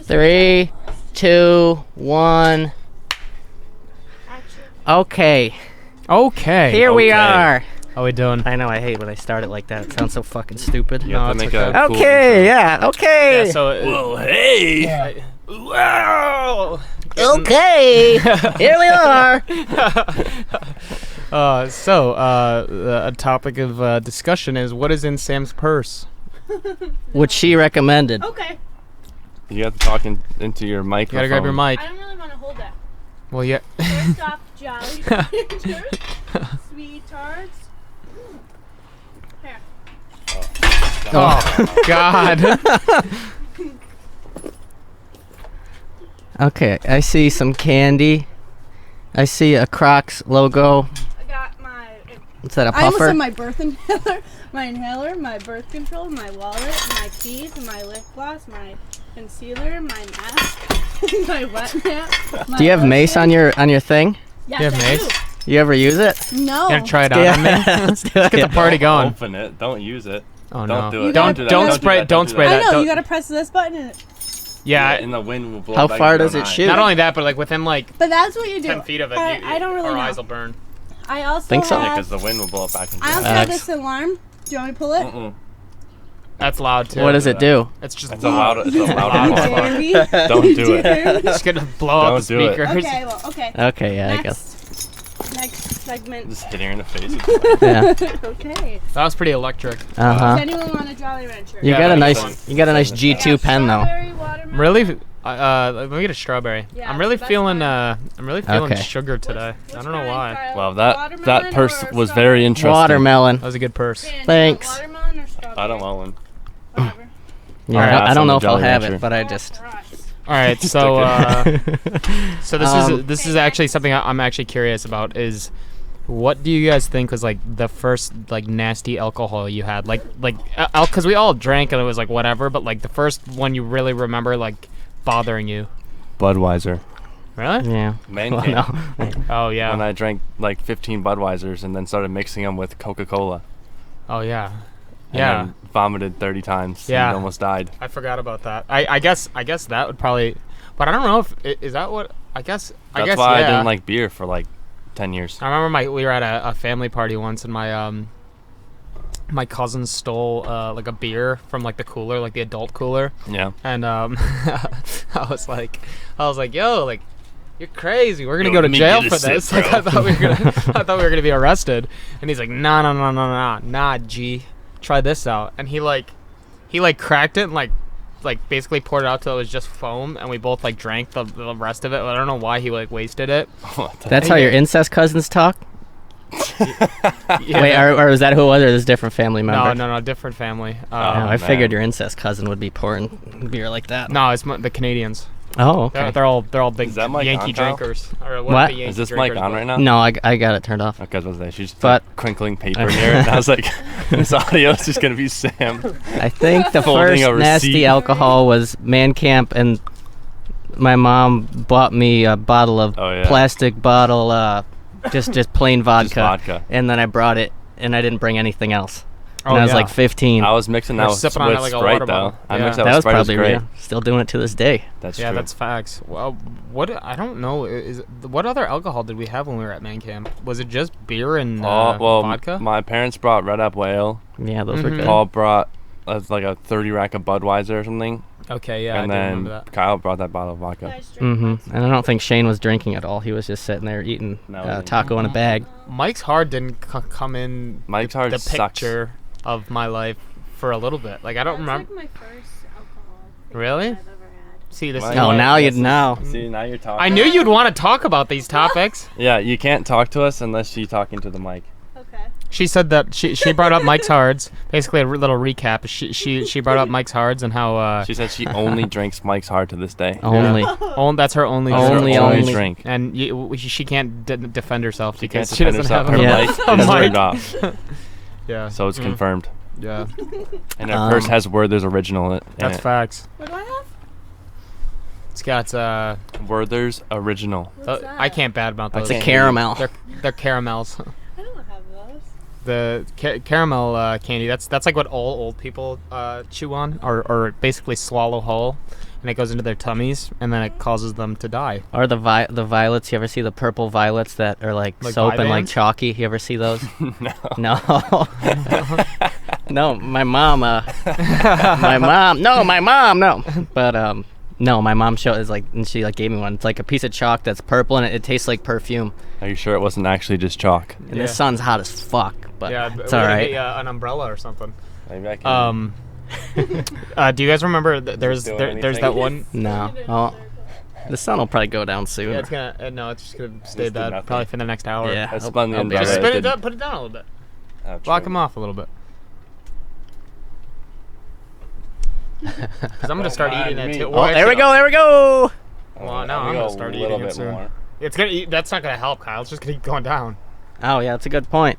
3, 2, 1. Okay. Here we are. How we doing? I know, I hate when I start it like that. It sounds so fucking stupid. You have to make a cool Okay, yeah, okay. Yeah, so Whoa, hey! Yeah. Wow! Okay, here we are. A topic of discussion is what is in Sam's purse? What she recommended. Okay. You have to talk into your microphone. You gotta grab your mic. I don't really want to hold that. Well, yeah. First off, Jolly Ranchers, sweethearts. Here. Oh, God. Okay, I see some candy. I see a Crocs logo. I got my. What's that, a I almost puffer? have my birth inhaler, my birth control, my wallet, my keys, my lip gloss, my concealer, my mask, my wet nap. Do you have mace on your thing? Yes, You have I mace? do. You ever use it? No. You gotta try it out on me. Let's do Let's get the it. party going. Open it. Don't use it. Oh, Don't no. do it. Don't do that. don't do spray that. don't do spray that. I that. know, Don't- you gotta press this button and Yeah. And the wind will blow How back far into does your it eye. shoot? Not only that, but like within like but that's what you do. 10 feet of it, I don't really our know. eyes will burn. I also Think so? Yeah, have, because the wind will blow it back into I your also eye. have Facts. this alarm. Do you want me to pull it? Mm-mm. That's loud too. What does it do? It's just It's a loud You alarm. dare me? Don't You do it. dare me? It's gonna blow out the Don't do it. speakers. Okay, well, okay. Okay, yeah, I guess. Next segment. Just hitting her in the face. Yeah. Okay. That was pretty electric. Does Uh-huh. anyone want a Jolly Rancher? You Yeah, got a that's nice fun. you got a nice I G2 got pen though. strawberry, watermelon. Really? Let me get a strawberry. Yeah, I'm really that's feeling fine. Okay. sugar today. Which I don't know kind, why. Kyle? Wow, that Watermelon purse or was strawberry? very interesting. Watermelon. That was a good purse. Dan, you want Thanks. Watermelon or strawberry? I don't want one. Whatever. Yeah, Alright, I don't know I'm if a I'll Jolly have Rancher. it, but I All just. right. All right, so so this is Okay, actually next. something I'm actually curious about is what do you guys think was like the first like nasty alcohol you had like because we all drank and it was like whatever, but like the first one you really remember like bothering you. Budweiser. Really? Yeah. Man Well, cave. no. Oh yeah. When I drank like 15 Budweisers and then started mixing them with Coca-Cola. Oh yeah. And Yeah. then vomited 30 times. Yeah. And almost died. I forgot about that. I guess that would probably, but I don't know if is that what I guess. I That's guess why yeah. I didn't like beer for like 10 years. I remember we were at a family party once, and my cousin stole like a beer from like the cooler, like the adult cooler, Yeah. and I was like, yo, like you're crazy. We're gonna Yo, go to let me jail get for a sip, this. Like bro. I thought we were gonna be arrested, and he's like, nah, G, try this out, and he cracked it and like basically poured it out till it was just foam, and we both like drank the rest of it. I don't know why he like wasted it. What the That's how your incest cousins talk? Yeah, Wait, or is that who it was, or is this a different family member? no, different family. Oh, Oh, I figured man. your incest cousin would be pouring beer like that. No, it's the Canadians. Oh, okay. They're all big Is that mic Yankee on, Kyle? drinkers. Or What? the Yankee Is this mic drinkers, on but- right now? No, I got it turned off. Okay, I was gonna say, she's But- like crinkling paper in here, and I was like, this audio is just gonna be Sam. I think the Folding first a nasty receipt. alcohol was Man Camp, and my mom bought me a bottle of Oh, yeah. plastic bottle, just plain vodka. Just vodka. And then I brought it, and I didn't bring anything else. Oh, And I was yeah. like 15. I was mixing that You're with sipping on it like a Sprite, water though. bottle. I Yeah. mixed that that with was Sprite. It was probably great. real. Still doing it to this day. That's Yeah, true. that's facts. Well, what I don't know is what other alcohol did we have when we were at Man Camp? Was it just beer and well, vodka? my parents brought Red Apple Ale. Yeah, those were Mhm. good. Paul brought like a 30 rack of Budweiser or something. Okay, yeah, and I do remember then that. Kyle brought that bottle of vodka. Guys drink Mm-hmm. And I don't think Shane was drinking at all. He was just sitting there eating No. taco in a bag. Mike's Hard didn't come in Mike's the, Hard the sucks. picture of my life for a little bit. Like I don't remember. That's like my first alcohol thing Really? I've ever had. See this. Mike- is Oh, why- now you Yes. know. See, now you're talking. I knew you'd want to talk about these topics. Yeah, you can't talk to us unless you're talking to the mic. Okay. She said that she brought up Mike's Hards. Basically, a little recap. She brought up Mike's Hards and how She said she only drinks Mike's Hard to this day. Only. that's her only That's her Only- only only. drink. and she can't defend herself She can't because she defend doesn't herself. have Her Yeah. mic a is mic. turned off, Yeah. so it's Mm. confirmed. Yeah. And her purse Um, has Werther's original in it. That's facts. What do I have? It's got Werther's original. What's that? I can't badmouth those. It's a caramel. They're caramels. I don't have those. caramel candy. That's like what all old people chew on, or basically swallow whole, and it goes into their tummies, and then it causes them to die. Or the violets. You ever see the purple violets that are like soap and like Vyvanse? chalky? You ever see those? No. No. No, my mom. No. But no, my mom is like, and she like gave me one. It's like a piece of chalk that's purple, and it tastes like perfume. Are you sure it wasn't actually just chalk? And the sun's hot as fuck, but it's all right. An umbrella or something. Maybe I can. Do you guys remember? There's doing there's anything? that one. No. Oh, the sun will probably go down soon. Yeah, it's gonna. No, it's just gonna stay did that nothing. probably for the next hour. Yeah. I spun the I'll be umbrella. Just right. spin it didn't- up. Put it down a little bit. Oh, Block true. him off a little bit. Because I'm gonna start eating it too. Oh, there we go. There we go. Well, now Let me I'm go gonna start a little eating it bit soon. more. It's gonna. That's not gonna help, Kyle. It's just gonna keep going down. Oh yeah, that's a good point.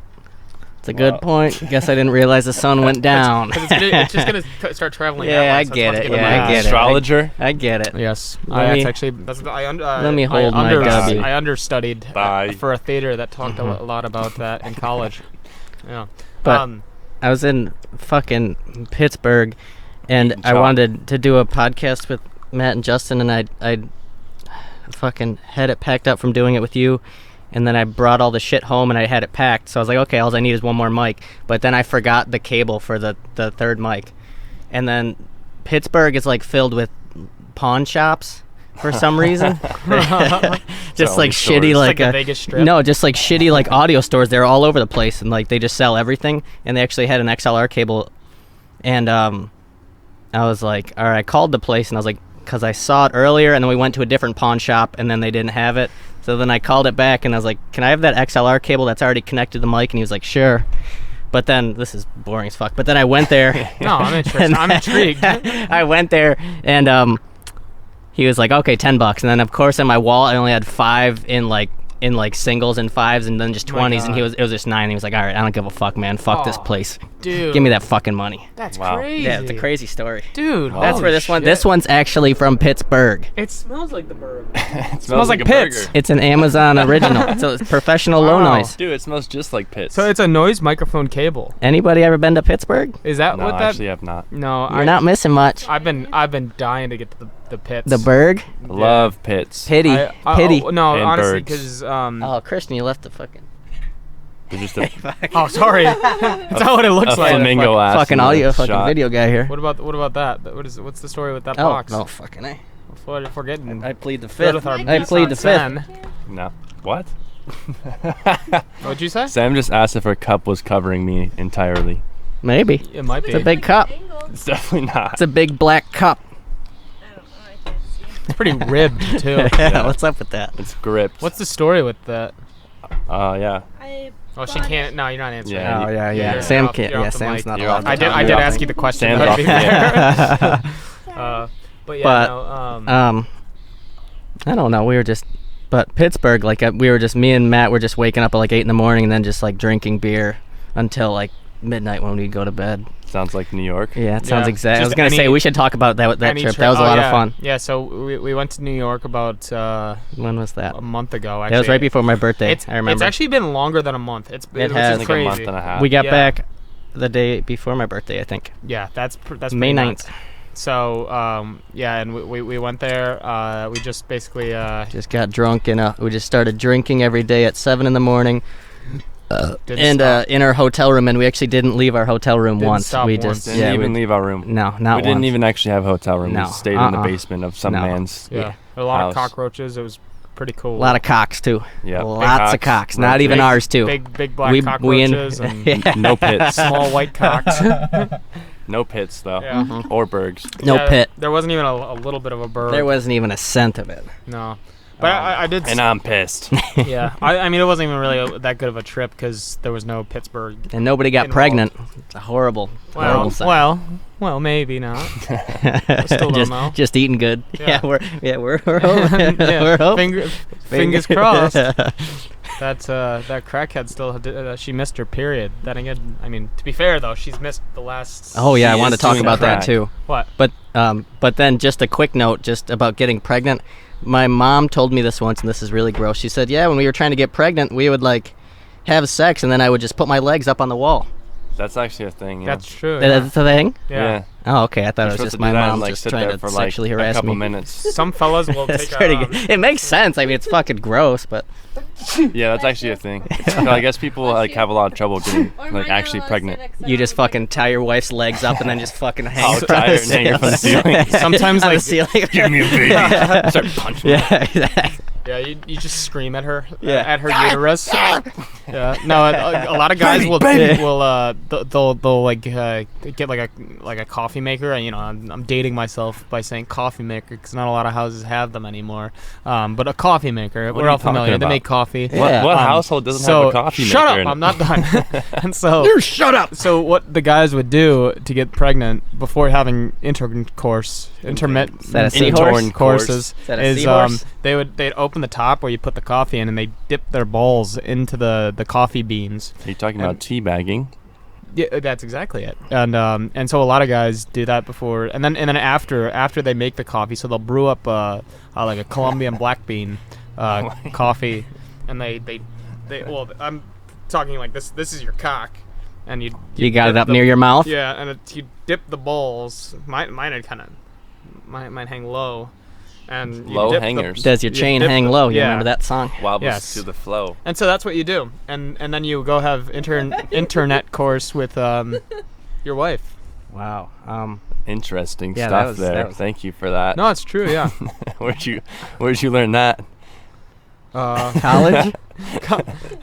It's a good Wow. point. Guess I didn't realize the sun went down. 'Cause it's just gonna start traveling. Yeah, that way, I so it's get supposed to it. get Yeah, the I get it. Astrologer. I get it. Yes, Let that's me- actually that's let me hold my W. I understudied Bye. for a theater that talked a lot about that in college. Yeah, But I was in fucking Pittsburgh, and Eating I chalk. wanted to do a podcast with Matt and Justin, and I fucking had it packed up from doing it with you, and then I brought all the shit home and I had it packed. So I was like, okay, all I need is one more mic. But then I forgot the cable for the third mic, and then Pittsburgh is like filled with pawn shops for some reason. Just Selling like stores. shitty, It's like the a Vegas Strip. no, just like shitty like audio stores. They're all over the place, and like they just sell everything. And they actually had an XLR cable, and I was like, all right, I called the place, and I was like, because I saw it earlier, and then we went to a different pawn shop, and then they didn't have it. So then I called it back, and I was like, can I have that XLR cable that's already connected to the mic? And he was like, sure. But then, this is boring as fuck, but then I went there. No, I'm interested. I'm intrigued. I went there, and he was like, okay, $10. And then, of course, in my wallet, I only had 5 in like singles and 5s, and then just Oh my 20s, and God. it was just 9. And he was like, all right, I don't give a fuck, man. Fuck this Aw, place. Dude, Give me that fucking money. That's Wow. crazy. Yeah, it's a crazy story. Dude, Wow. That's holy where this one. shit. This one's actually from Pittsburgh. It smells like the bird. It smells like a pits. burger. It's an Amazon original. So it's professional low Wow. noise. Dude, it smells just like pits. So it's a noise microphone cable. Anybody ever been to Pittsburgh? Is that no, what I that? actually have not. No, You're not missing much. I've been dying to get to the pits. The Berg? I love pits. Pity. Pity. No, And honestly, birds. because Oh, Christian, you left the fucking They're just a oh, sorry, that's not what it looks a like. flamingo ass. fucking in a audio, fucking shot. video guy here. What about that? What's the story with that Oh, box? no, fucking A. If we're getting I plead the good fifth. with our I plead the fifth. Sam. No. What? What'd you say? Sam just asked if her cup was covering me entirely. Maybe. It might be. It's a big cup. It's definitely not. It's a big black cup. I don't know. I can't see. It's pretty ribbed too. Yeah, what's up with that? It's gripped. What's the story with that? Yeah. I Oh, she can't. No, you're not answering. Yeah. Oh, yeah, yeah. You're Sam off- can't. you're Yeah, off the Sam's mic. not You're allowed off to I did. talk. I did You're ask off- you the question. Sam's but off to be the fair. But yeah, But, no, I don't know. We were just, but Pittsburgh, like we were just, me and Matt were just waking up at like 8 in the morning and then just like drinking beer until like midnight when we go to bed. Sounds like New York. Yeah, it sounds Yeah, exact. I was just gonna say any- we should talk about that any trip. tri- That was a oh, lot yeah. of fun. Yeah, so we went to New York about When was that? a month ago. Actually, That was right before my birthday. It's, I remember. It's actually been longer than a month. It It was has. just Like a crazy. month and a half. we got Yeah. back the day before my birthday, I think. Yeah, that's May pretty 9th. nuts. So yeah, and we went there. We just basically Just got drunk and we just started drinking every day at 7 in the morning. didn't And stop. in our hotel room, and we actually didn't leave our hotel room Didn't once. stop We once. just Didn't yeah, even we, leave our room. no, not We didn't once. even actually have a hotel room. No. We stayed in the Uh-uh. basement of some No. man's. Yeah, a lot house. of cockroaches. It was pretty cool. A lot of cocks too. Yeah. big Lots of cocks. Not even Big- ours too. Big black we cockroaches and yeah. No pits. small white cocks. No pits though. Yeah. Mhm. Or bergs. No Yeah, pit. There wasn't even a little bit of a bird. There wasn't even a scent of it. No. But I did. And I'm pissed. Yeah. I mean, it wasn't even really that good of a trip because there was no Pittsburgh. And nobody got Involved. pregnant. It's a horrible, horrible sign. Well, maybe not. still don't just, know. just eating good. Yeah. We're hoping. Yeah, We're hoping. Fingers crossed. That crackhead still she missed her period. Then again, I mean, to be fair though, she's missed the last. Oh yeah, I She wanted is to talk doing about that crack. too. What? But then just a quick note, just about getting pregnant. My mom told me this once, and this is really gross. She said, "Yeah, when we were trying to get pregnant, we would like have sex, and then I would just put my legs up on the wall. That's actually a thing. Yeah. That's true. Yeah. That's the thing? Yeah. Oh, okay. I thought You're it was supposed just to do my that and, mom like, just sit trying there to for, sexually like, harass a couple me. minutes. Some fellas will That's take pretty good. It makes sense. I mean, it's fucking gross, but Yeah, that's actually a thing. So I guess people like have a lot of trouble getting like actually pregnant. you just fucking tie your wife's legs up and then just fucking hang Oh, tie her and hang her from the ceiling. Sometimes on the like ceiling. Give me a baby. Start punching. Yeah, exactly. yeah, you just scream at her Yeah. at her uterus. Yeah. No, a lot of guys will baby. they'll like get like a coffee maker. And, you know, I'm dating myself by saying coffee maker because not a lot of houses have them anymore. But a coffee maker, What we're are you all familiar. talking They about? make coffee. What household doesn't So have a coffee maker? shut up! in it? I'm not done. And so Shut up. So what the guys would do to get pregnant before having intercourse, intermittent Is that a seahorse? courses, Is that a is seahorse? they'd open the top where you put the coffee in, and they dip their balls into the coffee beans. Are you talking about teabagging? Yeah, that's exactly it. And so a lot of guys do that before, and then after they make the coffee, so they'll brew up like a Colombian black bean coffee, and they well, I'm talking like this. This is your cock, and You got dip it up the- near your mouth? Yeah, and you dip the balls. Mine had kind of mine hang low, and you Low dip hangers. Does your you chain dip hang the- low? You yeah. remember that song? Wobbles Yes. to the flow. And so that's what you do, and then you go have internet course with your wife. Wow. Interesting Yeah, stuff that was- there. that was- Thank you for that. No, it's true. Yeah. Where'd you learn that? College?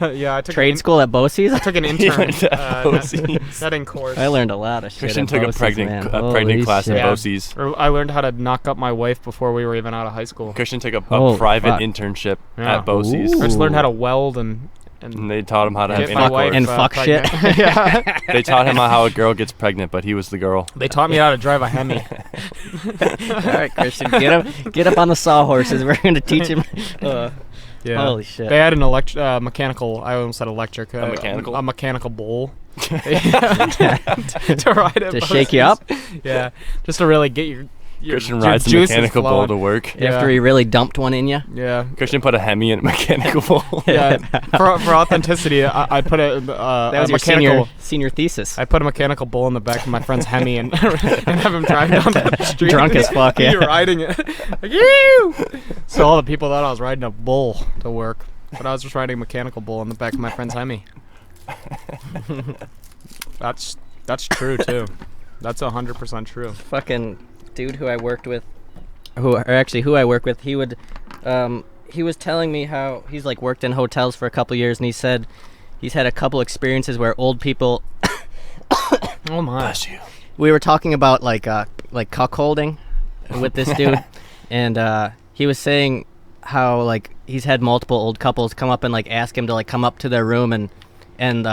Yeah, I took Trade school at Bosie's? I took an You intern learned at Bosie's. netting course. I learned a lot of shit. Christian at took a Bosie's, pregnant man. pregnant Holy class shit. at Yeah. Bosie's. Or I learned how to knock up my wife before we were even out of high school. Christian took a Holy private fuck. internship Yeah. at Bosie's. Ooh. I just learned how to weld and And they taught him how to have get my wife intercourse. And fuck shit. pregnant. Yeah. They taught him how a girl gets pregnant, but he was the girl. They taught me how to drive a Hemi. All right, Christian, get up on the sawhorses. We're gonna teach him. Yeah. Holy shit. They had an mechanical. I almost said electric. mechanical? A mechanical bull. to ride it. To shake you up? Yeah. Just to really get your Christian your rides a juices mechanical bull flowing. to work. Yeah. After he really dumped one in you. Yeah. Christian put a Hemi in a mechanical bull. Yeah. for authenticity, I put a That was a your mechanical. senior thesis. I put a mechanical bull in the back of my friend's Hemi and have him drive down the street. Drunk as fuck, yeah. You're riding it. Like, "Ew!" So all the people thought I was riding a bull to work, but I was just riding a mechanical bull in the back of my friend's Hemi. That's true too. That's 100% true. Fucking dude who I worked with, who I work with, he was telling me how he's like worked in hotels for a couple years, and he said he's had a couple experiences where old people. Oh my. Bless you. We were talking about like cuckolding with this dude, and he was saying how like he's had multiple old couples come up and like ask him to like come up to their room and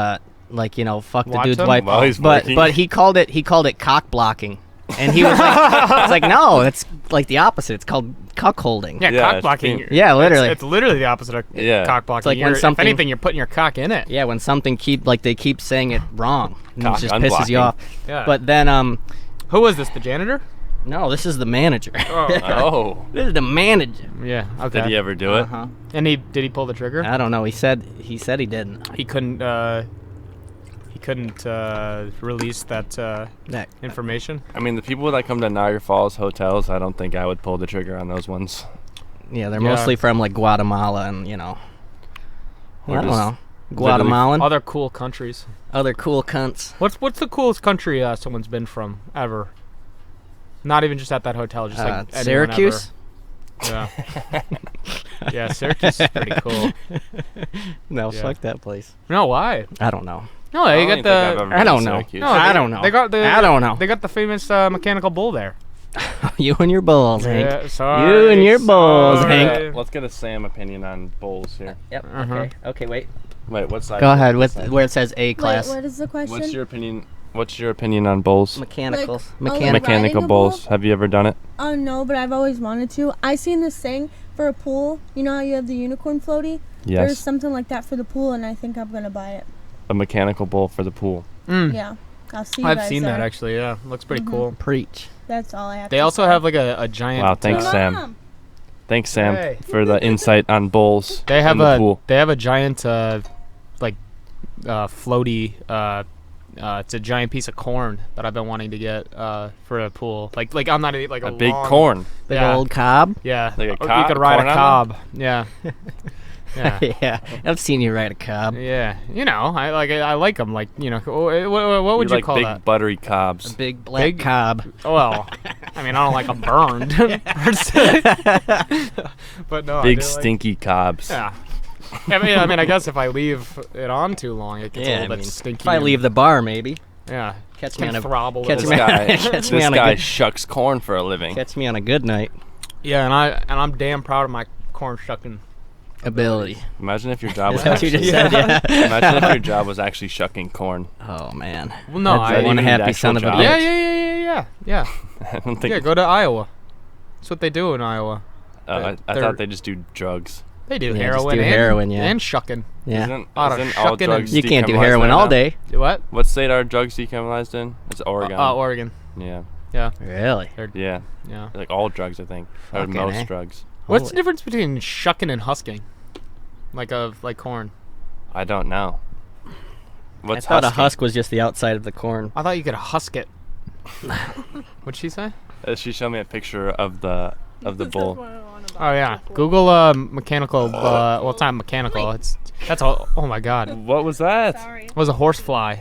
like, you know, fuck the Watch dude's him? wife. While he's but working? he called it cock blocking, and he was like, no, it's like the opposite. It's called cuckolding. Yeah, Yeah, cock it's blocking. being- Yeah, literally. It's literally the opposite of Yeah. cock blocking. It's like when If something- anything, you're putting your cock in it. Yeah, when something they keep saying it wrong, and it Cock just pisses you unblocking. off. Yeah. But then Who was this? The janitor? no, this is the manager. Oh. This is the manager. Yeah. Okay. Did he ever do it? Uh-huh. And did he pull the trigger? I don't know. He said he didn't. He couldn't. He couldn't release that That information. I mean, the people that come to Niagara Falls hotels, I don't think I would pull the trigger on those ones. Yeah, they're Yeah. mostly from like Guatemala and, you know, Or I don't just know, Guatemalan, Other cool countries. other cool cunts. What's the coolest country someone's been from ever? Not even just at that hotel, just like anyone Syracuse. ever. Yeah. Yeah, Syracuse is pretty cool. No, Yeah. fuck that place. No, why? I don't know. No, I they don't got think I've the. ever I been don't to know. Syracuse. No, I don't know. They got the. I don't know. They got the famous mechanical bull there. You and your bulls, Hank. Yeah, sorry, You and your bulls, sorry. Hank. Let's get a Sam opinion on bowls here. Yep. Uh-huh. Okay. Okay. Wait. Wait, what side? Go ahead with What side? where it says A class. Wait, what is the question? What's your opinion? What's your opinion on bowls? Mechanicals. Like, Mechanical. like Mechanical riding a bowls. bowl? Have you ever done it? Oh no, but I've always wanted to. I seen this thing for a pool. You know how you have the unicorn floaty? There's Yes. something like that for the pool, and I think I'm gonna buy it. A mechanical bowl for the pool. Mm. Yeah, I'll see you I've guys seen there. that actually. Yeah, looks pretty cool. Preach. That's all I have. They to also say. have like a giant. Wow, thanks, Sam. Mom! Thanks, Sam, Hey. for the insight on bowls They have in the a pool. they have a giant like floaty. It's a giant piece of corn that I've been wanting to get for a pool. Like I'm not like A big long, corn. Big old cob. Yeah, Like a Or you cob- could ride a corn on cob. Yeah. Yeah. Yeah, I've seen you ride a cob. Yeah, I like them. Like what would you like call big that? buttery cobs. Big black Big- cob. Well, I mean I don't like them burned, per se. But no, I Big do like- stinky cobs. Yeah. I mean, I guess if I leave it on too long, it gets a Yeah, little I bit mean, stinky. if I and- leave the bar, maybe yeah, catch can me on a throttle. catch a This me little. on- guy, catch me this on a guy good- shucks corn for a living. catch me on a good night. Yeah, and I'm damn proud of my corn shucking. Ability. Imagine if your job Is was that what you actually, just said? Yeah. imagine if your job was actually shucking corn. Oh man. Well, no, That's I one even an happy actual son of a job? bitch. Yeah. I don't think. Yeah, go to Iowa. That's what they do in Iowa. I they're- thought they just do drugs. They do Yeah, just heroin. do and, heroin, yeah. and shucking. Yeah. Isn't Lot of all shucking drugs You can't do decriminalized heroin right all now? day. What? What state are drugs decriminalized in? It's Oregon. Oregon. Yeah. Yeah. Really? Yeah. Yeah. Like all drugs, I think. Or Fucking most A. drugs. What's the Holy- difference between shucking and husking? Like corn. I don't know. What's I thought husking? a husk was just the outside of the corn. I thought you could husk it. What'd she say? She showed me a picture of the bull. Oh yeah. Google mechanical. Well, it's not mechanical. That's all. Oh my God. It What was that? Sorry. was a horsefly.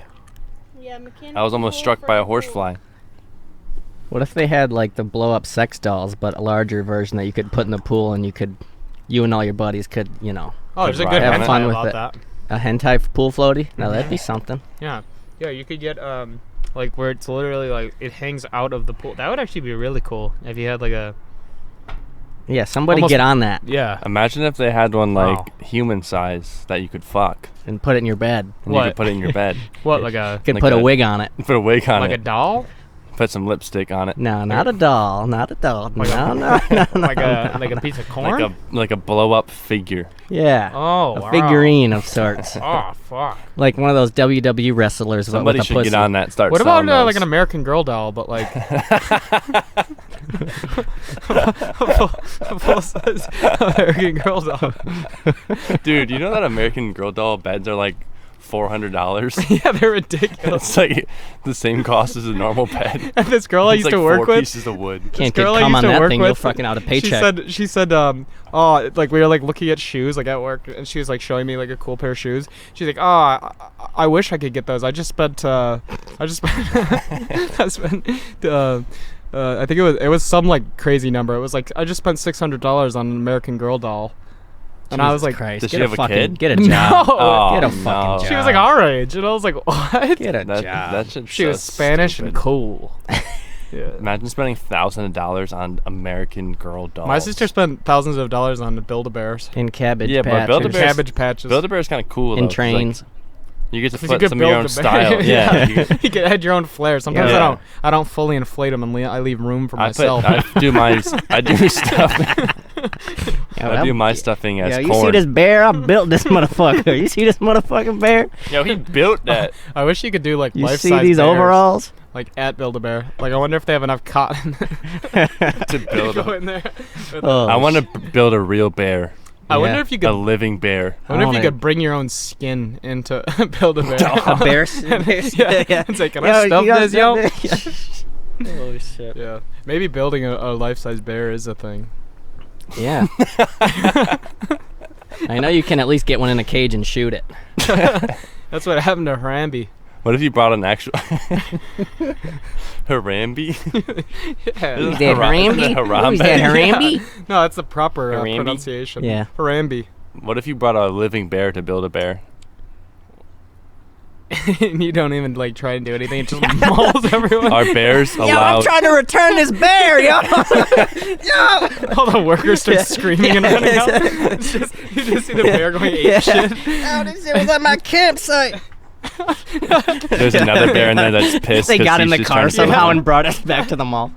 Yeah, mechanical. I was almost struck by a horsefly. What if they had like the blow up sex dolls, but a larger version that you could put in the pool and you and all your buddies could, Oh, there's a Right. good Have hentai fun with about it. that. a hentai pool floaty? Now that'd be something. Yeah. Yeah, you could get like where it's literally like it hangs out of the pool. That would actually be really cool if you had like a Yeah, somebody Almost- get on that yeah. Imagine if they had one like Wow. human size that you could fuck. and put it in your bed. And you What? could put it in your bed. What like a You could Like put a a- wig on it. Put a wig on like a it. doll? Put some lipstick on it. No, not a doll. Not a doll. Like no, a- no, no, no, like a no. like a piece of corn? Like a blow up figure. Yeah. Oh, a wow. figurine of sorts. Oh fuck. Like one of those WWE wrestlers Somebody with a should pussy. get on that and start What about selling those. like an American Girl doll, but like a full-size American Girl doll? Dude, you know that American Girl doll beds are like $400? Yeah, they're ridiculous. It's like the same cost as a normal bed. And this girl I It's used like to work 4 with, pieces of wood. Can't girl get I cum used on to that work thing. You'll with, fucking out a paycheck. She said, like we were like looking at shoes like at work, and she was like showing me like a cool pair of shoes. She's like, I wish I could get those. I spent I think it was some like crazy number. It was like I just spent $600 on an American Girl doll, and I was Jesus like, Christ, Does get she a have a fucking kid? get a No. job. Oh, Get a no. fucking job. she was like our age, and I was like, what? Get a That, job. that shit's She so was Spanish and stupid. cool. Yeah. Imagine spending thousands of dollars on American Girl dolls. My sister spent thousands of dollars on the Build-A-Bears. in cabbage Yeah, but patches. Build-A-Bears- Cabbage patches. Build-A-Bear is kind of cool. in though, 'cause, like, trains. you get to 'Cause you put could some of your build own the bear. style. Yeah. you could- You could add your own flair. Sometimes Yeah. I don't fully inflate them, and I leave room for I myself. do stuff. Yeah, I do my stuffing as Yeah, you corn. see this bear? I built this motherfucker. You see this motherfucking bear? Yo, he built that. I wish you could do like You life-size see these bears, overalls? like at Build-A-Bear. Like I wonder if they have enough cotton to build go a, in there. with Oh, I want to build a real bear. I wonder yeah. if you A could. living bear. I wonder if you wanna- could bring your own skin into Build-A-Bear. a bear. Yeah. It's like, can I stuff this, yo? Holy shit. Yeah. Maybe building a life-size bear is a thing. Yeah. I know you can at least get one in a cage and shoot it. That's what happened to Harambe. What if you brought an actual Harambe? Yeah. Isn't Is that Harambe? Harambe? Who's that, Harambe? No, that's the proper Harambe? pronunciation. Yeah. Harambe. What if you brought a living bear to build a bear? And you don't even like try and do anything. It just mauls everyone. Are bears Yo, I'm allowed? trying to return this bear, yo! Yo! All the workers start Yeah. screaming and running out. It's just, you just see the bear going ape shit. Oh, this shit was at my campsite. There's another bear in there that's pissed. They 'cause got in he's the just car trying to somehow build and brought us back to the mall.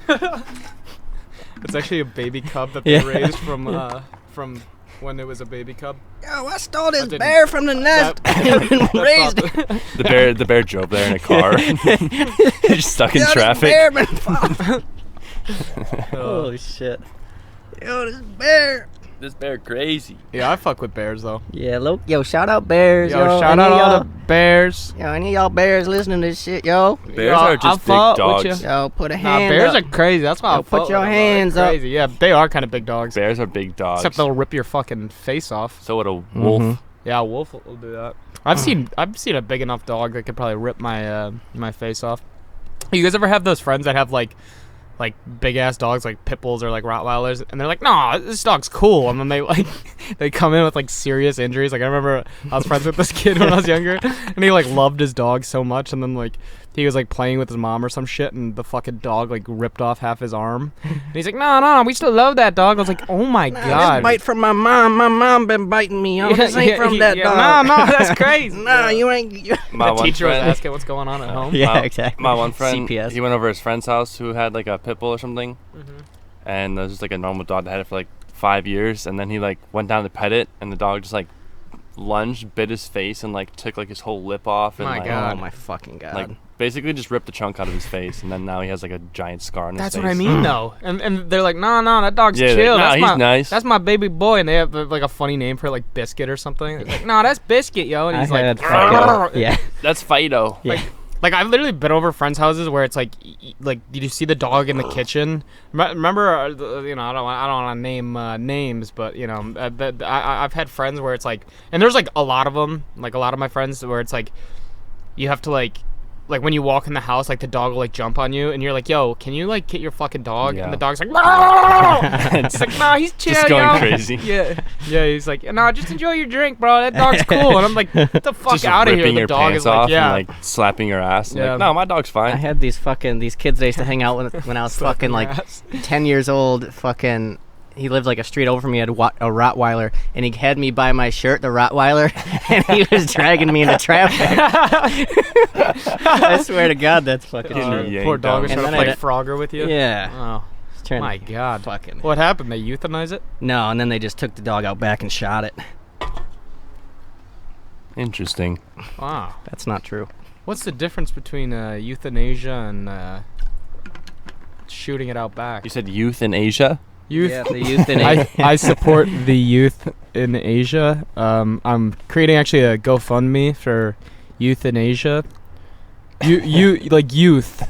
It's actually a baby cub that they Yeah. raised from when it was a baby cub. Yo, I stole this didn't- bear from the nest and raised it. The bear drove there in a car. He's stuck in Yo, this traffic. bear been following- Holy shit. Yo, this bear. This bear crazy. Yeah, I fuck with bears though. Yeah, yo, shout out bears. Yo, shout out all the bears. Yo, any of y'all bears listening to this shit, yo? Bears are just big dogs. Yo, put a Nah, hand bears up. are crazy. That's why Yo, I'll put fuck your with them, hands they're up. crazy. Yeah, they are kind of big dogs. Bears are big dogs. Except they'll rip your fucking face off. So would a wolf. Yeah, a wolf will do that. I've seen a big enough dog that could probably rip my my face off. You guys ever have those friends that have like big ass dogs like pit bulls or like Rottweilers, and they're like, "No, this dog's cool," and then they come in with like serious injuries. Like I remember I was friends with this kid when I was younger, and he like loved his dog so much, and then like he was like playing with his mom or some shit, and the fucking dog like ripped off half his arm. And he's like, "No, we still love that dog." I was like, "Oh my god!" This bite from my mom. My mom been biting me. Yo. This ain't from that dog. No, that's crazy. No, you ain't. My The one teacher was friend, asking what's going on at home. Yeah, exactly. my one friend, CPS. he went over to his friend's house who had like a pit bull or something, and it was just like a normal dog that had it for like 5 years, and then he like went down to pet it, and the dog just like lunged, bit his face, and like took like his whole lip off, and My like, God. Oh my fucking god. like basically just ripped a chunk out of his face, and then now he has like a giant scar on his face. That's what I mean, though. And they're like, no, that dog's Yeah, chill. like, nah, that's he's my, nice. That's my baby boy. And they have like a funny name for it, like Biscuit or something. It's like, no, that's Biscuit, yo. And he's I had like, fucking, yeah. That's Fido. Yeah. Like I've literally been over friends' houses where it's like, did you see the dog in the kitchen? Remember, you know, I don't want to name names, but you know, I've had friends where it's like, and there's like a lot of them, like a lot of my friends where it's like, you have to like when you walk in the house, like the dog will like jump on you, and you're like, yo, can you like get your fucking dog? Yeah. And the dog's like, it's like, nah, he's chill, Just going yo. crazy. Yeah, he's like, nah, just enjoy your drink, bro. That dog's cool. And I'm like, get the fuck Just out of here. ripping The your dog pants is like, off yeah. and like slapping your ass. And, Yeah. like, no, my dog's fine. I had these kids I used to hang out with when I was fucking like ass. 10 years old. Fucking, he lived like a street over from me. He had a Rottweiler, and he had me buy my shirt, the Rottweiler, and he was dragging me into traffic. I swear to God, that's fucking true. Yeah, Poor you dog was don't. trying to And play then Frogger with you. Yeah. Oh Trying my to God. fucking. What happened? They euthanize it? No, and then they just took the dog out back and shot it. Interesting. Wow. That's not true. What's the difference between euthanasia and shooting it out back? You said youth in Asia? Youth. Yeah, the euthanasia. I support the youth in Asia. I'm creating actually a GoFundMe for euthanasia. You like youth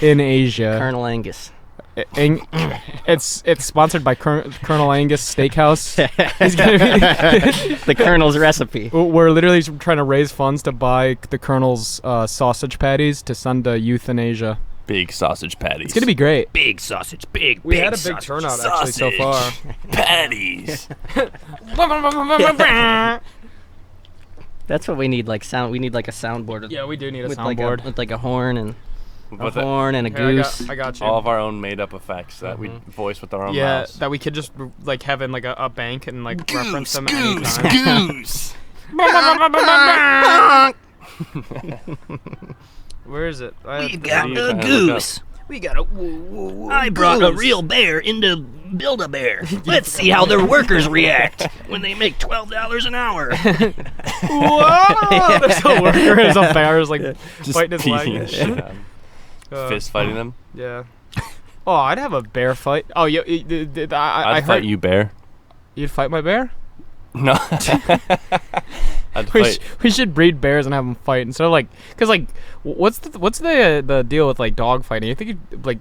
in Asia. Colonel Angus. It's sponsored by Colonel Angus Steakhouse. He's gonna be The Colonel's recipe. We're literally trying to raise funds to buy the Colonel's sausage patties to send to euthanasia. Big sausage patties. It's gonna be great. big sausage. Big, We big had a big sausage. turnout actually so far. Patties. That's what we need. Like sound. We need like a soundboard. Yeah, we do need a with soundboard. with like a horn and With a horn and a Here, goose. I got you. all of our own made-up effects that we voice with our own Yeah, mouths. that we could just like have in like a bank and like reference them anytime. Goose. Where is it? We've got got a a goose. We got a. I brought a real bear into Build-A-Bear. Let's see how their workers react when they make $12 an hour. Whoa! There's a worker. There's a bear. Is like Just fighting his leg. beating and the shit shit. out of them. Fist fighting them. Yeah. Oh, I'd have a bear fight. Oh, I I'd heard fight you, bear. You'd fight my bear? No. I'd We, fight. we should breed bears and have them fight instead of like, cause like, what's the deal with like dog fighting? I think like,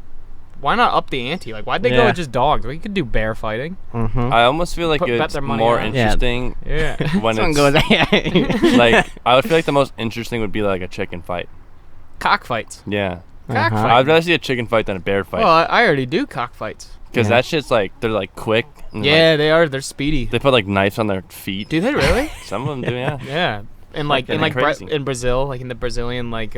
why not up the ante? Like, why'd they go Yeah. with just dogs? We could do bear fighting. Mm-hmm. I almost feel like Bet it's their money more on it. Yeah. interesting Yeah. when Someone it's goes. like I would feel like the most interesting would be like a chicken fight. Cockfights. Yeah. Cockfight. I'd rather see a chicken fight than a bear fight Well, I already do cockfights. because Yeah. that shit's like they're like quick. And Yeah, like, they are. They're speedy. they put like knives on their feet. Do they really? Some of them do, yeah. Yeah. And like Fucking crazy. in Brazil, like in the Brazilian like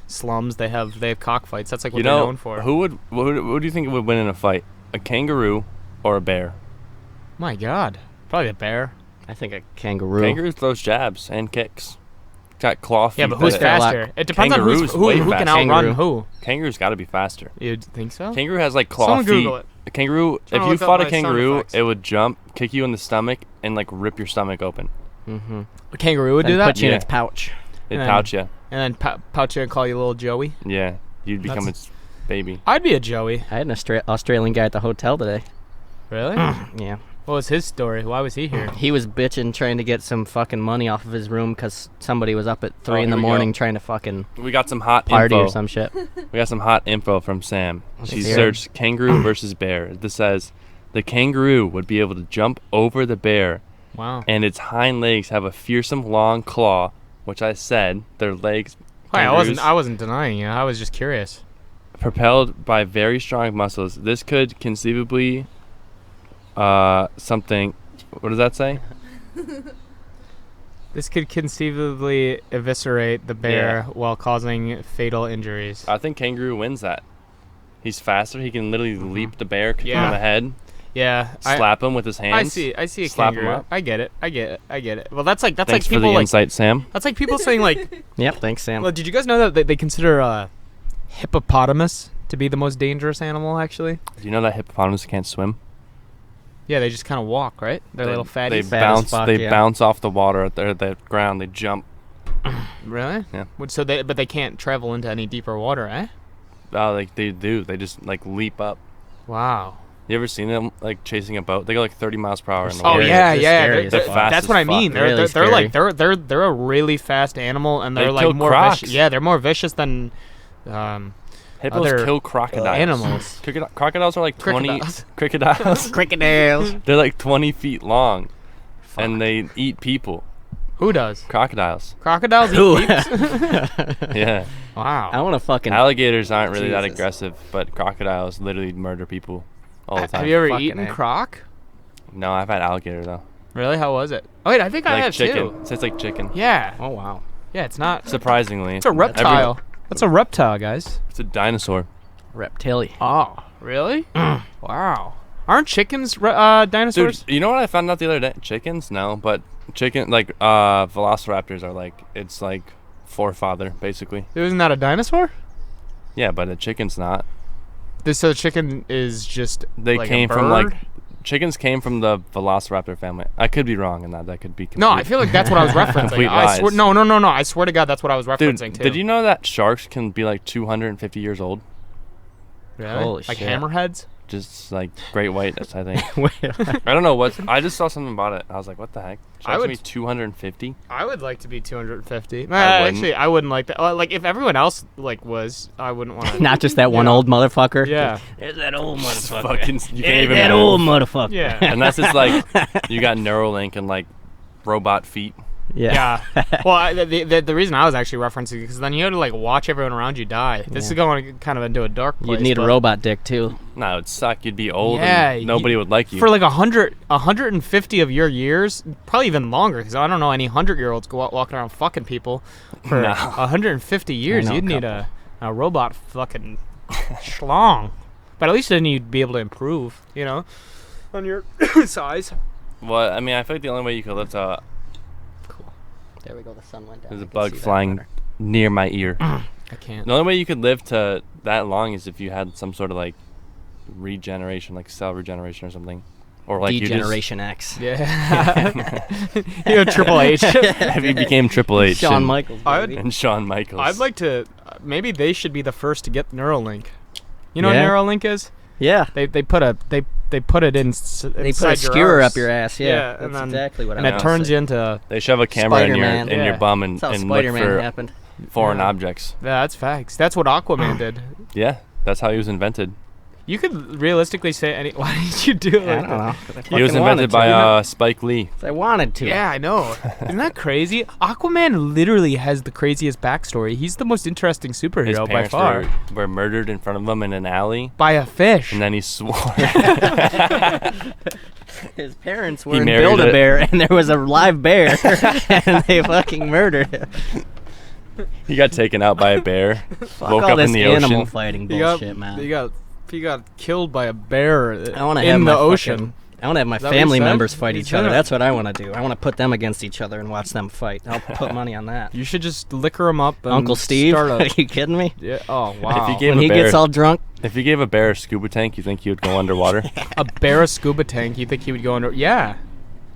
slums, they have cockfights. That's like what You they're know, known for. who do you think would win in a fight? A kangaroo or a bear? My God, probably a bear. I think a kangaroo. Kangaroo throws jabs and kicks. Got claw feet. Yeah, but who's that- fair luck. faster? It depends on Kangaroo's who way can faster. outrun Kangaroo. who. Kangaroo's got to be faster. You think so? Kangaroo has like claw Someone feet. Google it. A kangaroo, Trying if to you look up fought a my sound kangaroo, effects. it would jump, kick you in the stomach, and like rip your stomach open. Mm-hmm. A kangaroo would do Then that, put you in Yeah. its pouch. It'd Yeah. pouch you. and then pouch you and call you little Joey. Yeah, you'd become That's- its baby. I'd be a Joey. I had an Australian guy at the hotel today. Really? Yeah. What was his story? Why was he here? He was bitching, trying to get some fucking money off of his room because somebody was up at 3 in the here we morning go. trying to fucking We got some hot party info. or some shit. We got some hot info from Sam. She hear it. searched kangaroo versus bear. This says the kangaroo would be able to jump over the bear, Wow. and its hind legs have a fearsome long claw, which I said their legs. Wait, kangaroos, I wasn't denying you. I was just curious. propelled by very strong muscles. This could conceivably something. What does that say? This could conceivably eviscerate the bear while causing fatal injuries. I think kangaroo wins that. He's faster. He can literally leap the bear, kick him Yeah. in the head, Yeah, slap him with his hands. I see a slap him kangaroo. up. I get it. Well, that's like Thanks for people the like insight, Sam. that's like people saying like, Yep, thanks, Sam. well, did you guys know that they consider hippopotamus to be the most dangerous animal? Actually, Do you know that hippopotamus can't swim? yeah, they just kind of walk, right? They're little They fatties. Fat as bounce. fuck, They yeah. bounce off the water at the ground. They jump. Really? Yeah. So but they can't travel into any deeper water, eh? Like they do. They just like leap up. Wow. You ever seen them like chasing a boat? They go like 30 miles per hour in the Oh water. Scary. yeah, They're yeah. scary as They're fuck. fast That's as what I fuck. mean. They're Really they're like scary. they're a really fast animal, and they're They like kill more crocs. vicious. Yeah, they're more vicious than Hippos other kill crocodiles. animals. Crocodiles are like 20. Crocodiles. Crocodiles. Crocodiles. They're like 20 feet long, and they eat people. Who does? Crocodiles. Crocodiles Who? eat peeps? Yeah. Wow. I want to fucking. Alligators aren't really that Jesus. aggressive, but crocodiles literally murder people all the time. Have you ever Fucking eaten A. croc? No, I've had alligator though. Really? How was it? Oh wait, I think I Like have chicken. too. It tastes like chicken. Yeah. Oh wow. Yeah, it's not. Surprisingly. It's a reptile. That's a reptile, guys. It's a dinosaur. Reptilia. Oh, really? Wow. Aren't chickens dinosaurs? Dude, you know what I found out the other day? Chickens? No, but chicken, like, velociraptors are like, it's like forefather, basically. Isn't that a dinosaur? Yeah, but a chicken's not. So the chicken is just They like came a from, like, bird? chickens came from the velociraptor family. I could be wrong in that. That could be complete. No, I feel like that's what I was referencing. Complete I swear, lies. no. I swear to God, that's what I was Dude, referencing too. did you know that sharks can be like 250 years old? Really? Holy like shit. hammerheads? Just like great whites, I think. Wait. I don't know what. I just saw something about it. I was like, what the heck? I Sharks would- can be 250? I would like to be 250. I wouldn't. Actually, I wouldn't like that. Like if everyone else like was, I wouldn't want to. Not just that one know. old motherfucker. Yeah. There's that old motherfucker. Fucking, you can't even that move. old motherfucker. Yeah. Unless it's like you got Neuralink and like robot feet. Yeah. Yeah. Well, the reason I was actually referencing because then you had to like watch everyone around you die. This Yeah. is going kind of into a dark place. You'd need a but robot dick too. No, it'd suck. You'd be old Yeah, and nobody would like you. For like 150 of your years, probably even longer, because I don't know any 100-year-olds go out walking around fucking people for No. 150 years. know a You'd need a robot fucking schlong. But at least then you'd be able to improve, you know, on your size. Well, I mean, I feel like the only way you could live to There we go. The sun went down. there's I a can bug see that flying better. near my ear. I can't. The only way you could live to that long is if you had some sort of like regeneration, like cell regeneration or something, or like Degeneration X. Yeah. You know, Triple H. if you became Triple H Shawn and, Michaels. I would- baby. and Shawn Michaels. I'd like to. Maybe they should be the first to get Neuralink. You know Yeah. what Neuralink is? Yeah. They put it in. They put a skewer up your ass. Yeah. Yeah, That's and then- exactly what and I it was turns you saying. into. They shove a camera in Spider-Man. your Yeah. bum and, That's how and look Spider-Man for happened. foreign Yeah. objects. Yeah, that's facts. That's what Aquaman did. Yeah, that's how he was invented. You could realistically say any. Why did you do it? I Like don't that? know. 'cause I He was fucking invented wanted by to. Spike Lee. I wanted to. Yeah, I know. Isn't that crazy? Aquaman literally has the craziest backstory. He's the most interesting His superhero by parents far. were murdered in front of him in an alley, By a fish. and then he swore. His parents He were in married Build-A-Bear, and there was a live bear, and they fucking murdered him. He got taken out by a bear. Fuck woke all up this in the animal ocean. fighting He got, bullshit, man. he got killed by a bear I want to have in my the ocean. fucking- I want to have my Is that what you family said? members fight You each said other. it. That's what I want to do. I want to put them against each other and watch them fight. I'll put money on that. You should just liquor him up. And Uncle Steve? Start Are a, you kidding me? yeah. Oh wow. If you gave When a he bear, gets all drunk, if you gave a bear a scuba tank, you think he would go underwater? a bear a scuba tank, you think he would go under? Yeah.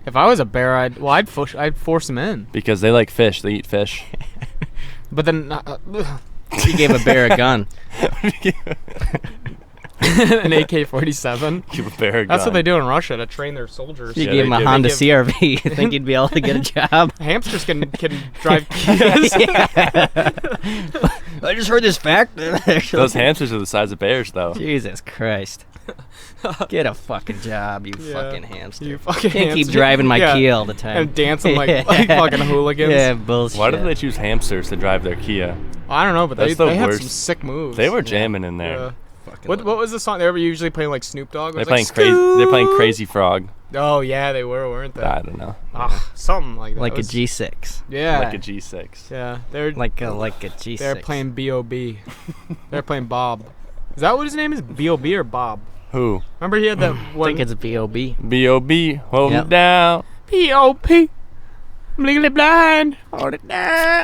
If I was a bear, I'd force him in. Because they like fish. They eat fish. But then he gave a bear a gun. An AK-47. Give a bear a That's gun. what they do in Russia to train their soldiers. You Yeah, gave him they a do. Honda They give- CRV. You think he'd be able to get a job? Hamsters can drive Kias. I just heard this fact. Those hamsters are the size of bears, though. Jesus Christ. Get a fucking job, you Yeah. fucking hamster. You fucking Can't keep hamster. driving my Yeah. Kia all the time. And dancing like fucking hooligans. Yeah, bullshit. Why did they choose hamsters to drive their Kia? I don't know, but they That's the have worst. some sick moves. They were jamming in there. Yeah. Fucking What was the song? They were usually playing like Snoop Dogg. It They're was playing like, crazy. They're playing Crazy Frog. Oh yeah, they were, weren't they? I don't know. Something like that. like It a was- G6. Yeah. Like a G6. Yeah. They're Like a G6. they're playing B.O.B. They're playing Bob. Is that what his name is? B.O.B. or Bob? Who? Remember he had that I one. think it's B.O.B. B.O.B. Hold Yep. it down. P.O.P. I'm legally blind. Hold it down.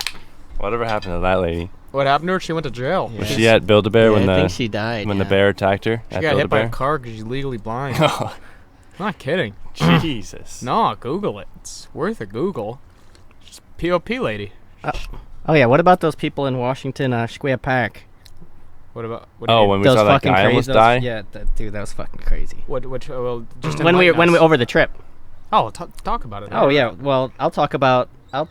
Whatever happened to that lady? What happened to her? She went to jail. Yeah. Was she at Build-A-Bear Yeah, when I think the she died. when the yeah. bear attacked her She at got hit by a Build-A-Bear? car because she's legally blind. Oh, I'm not kidding. Jesus. No, Google it. It's worth a Google. Just P.O.P. lady. Oh yeah, what about those people in Washington Square Park? What about? What do you Oh, mean? when we Those saw that fucking guy crazy. almost die? Yeah, dude, that was fucking crazy. What? Well, just When we enlighten us. over the trip. Oh, talk about it. Oh yeah, well I'll talk about. I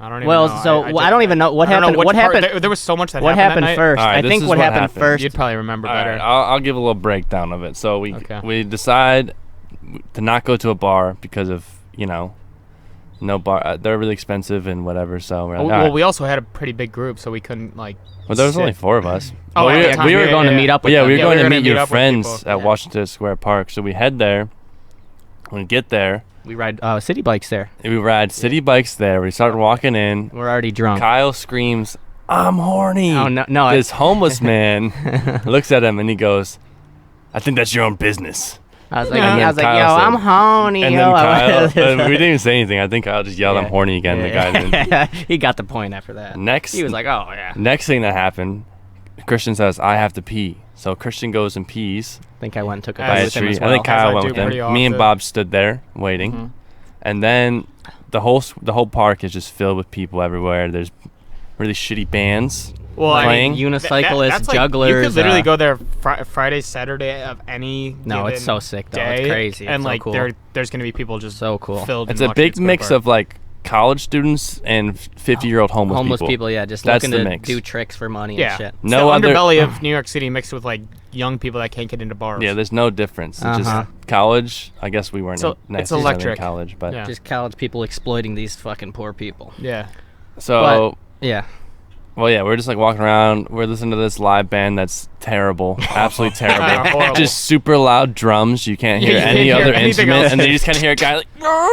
don't even Well, know. so I don't even know what I don't know happened. which What part- happened? There was so much that What happened happened that night. first? All right, I this think is what what happened happened. first. You'd probably remember All better. right, I'll give a little breakdown of it. So Okay. we decide to not go to a bar because of no bar. They're really expensive and whatever. So we're like, Well, all right. we also had a pretty big group, so we couldn't like. Well, there was only sit. 4 of us. Oh, But at we, the were- time, we were yeah, going to yeah, meet yeah. up with yeah, them. we were Yeah, going we to were meet gonna your meet up with friends people. at Yeah. Washington Square Park. So we head there. When we get there, We ride city bikes there. we ride city bikes there. We start walking in. We're already drunk. Kyle screams, "I'm horny!" Oh no! This homeless man looks at him and he goes, "I think that's your own business." I was like, And then I was like, Kyle yo, said- I'm horny. And yo. then Kyle, and we didn't even say anything. I think Kyle just yelled, "I'm horny again." The guy didn't. He got the point after that. Next, He was like, oh yeah. next thing that happened, Christian says, "I have to pee." So Christian goes and pees I think I went and took a As by bite a with him tree. as I well. think Kyle I went do with him. pretty Me and often. Bob stood there waiting, Mhm. and then the whole park is just filled with people everywhere. There's really shitty bands. Well, I Playing? mean, Unicyclists, that's like, jugglers. You could literally go there Friday, Saturday of any. No, it's given so sick though. Day, It's crazy. and It's so like cool. there's gonna be people just So cool. filled. It's in a big Washington mix Square of like college students and 50-year-old homeless people. Yeah, just That's looking the to mix. do tricks for money Yeah. and shit. It's No the other- underbelly of New York City mixed with like young people that can't get into bars. Yeah, there's no difference. It's just Uh-huh. college. I guess we weren't So- it's necessarily in electric. college, but Yeah. Just college people exploiting these fucking poor people. Yeah. so Yeah. well, yeah, we're just like walking around. We're listening to this live band that's terrible, absolutely terrible. Horrible. Just super loud drums. You can't hear You can't any hear other anything instrument, else. and then you just kind of hear a guy like,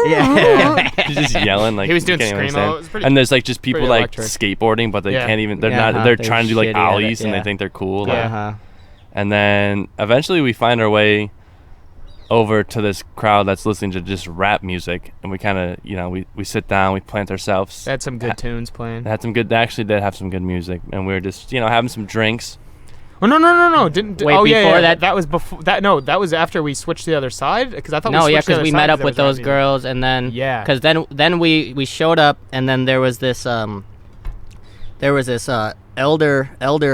Yeah. he's just yelling like He was doing you can't even screamo. understand. It was pretty- And there's like just people pretty like electric. skateboarding, but they Yeah. can't even. They're Yeah, not. They're they're trying to do like shitty at it, ollies, and yeah. they think they're cool. Yeah. Like, Uh-huh. and then eventually we find our way over to this crowd that's listening to just rap music, and we kind of we sit down, we plant ourselves. They had some good tunes playing. They had some good. They actually did have some good music, and we were just having some drinks. Oh no! Didn't Wait, oh yeah, before yeah, that- that was before that. No, that was after we switched to the other side. Because I thought No, we yeah, switched to the because other we side met 'cause up there with was rap those music. girls, and then Yeah. because then we showed up, and then there was this elder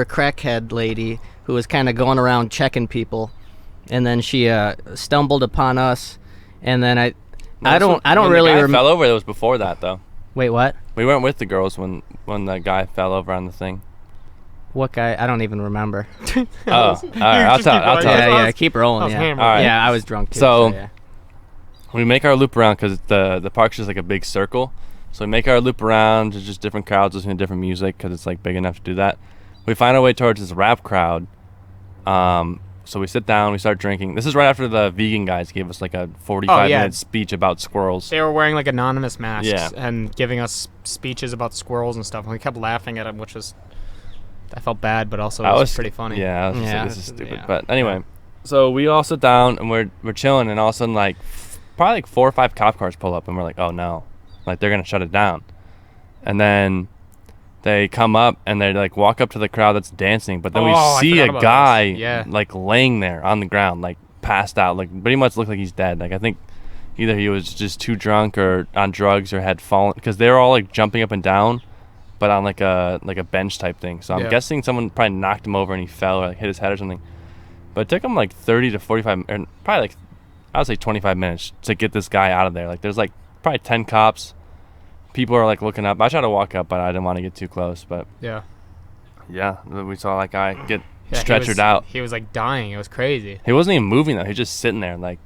crackhead lady who was kind of going around checking people, and then she stumbled upon us, and then I don't really When the guy remember. fell over. It was before that though. Wait, what? We weren't with the girls when the guy fell over on the thing. What guy? I don't even remember. Oh, all right. I'll just tell. keep I'll going. tell. Yeah, you. I Yeah, was- keep I rolling. was Yeah. hammered. All right. Yeah, I was drunk too. So- yeah. We make our loop around because the park's just like a big circle. So we make our loop around to just different crowds listening to different music because it's like big enough to do that. We find our way towards this rap crowd. So we sit down, we start drinking. This is right after the vegan guys gave us like a 45-minute speech about squirrels. They were wearing like anonymous masks Yeah. and giving us speeches about squirrels and stuff. And we kept laughing at them, which was I felt bad, but also it was pretty funny. Yeah, I was just Yeah. like, this is stupid. Yeah. But anyway, so we all sit down and we're chilling, and all of a sudden like probably like 4 or 5 cop cars pull up, and we're like, oh no, like they're gonna shut it down. And then they come up and they like walk up to the crowd that's dancing, but then Oh, we I see forgot a about guy this. Yeah. like laying there on the ground, like passed out, like pretty much looked like he's dead. Like I think either he was just too drunk or on drugs or had fallen, because they were all like jumping up and down, but on like a bench type thing. So I'm Yeah. guessing someone probably knocked him over and he fell or like hit his head or something. But it took him like 30 to 45, or probably like, I would say 25 minutes to get this guy out of there. Like, there's like probably 10 cops. People are like looking up. I tried to walk up, but I didn't want to get too close. But Yeah. we saw that guy get Yeah, stretchered out. He was like dying. It was crazy. He wasn't even moving though. He was just sitting there, like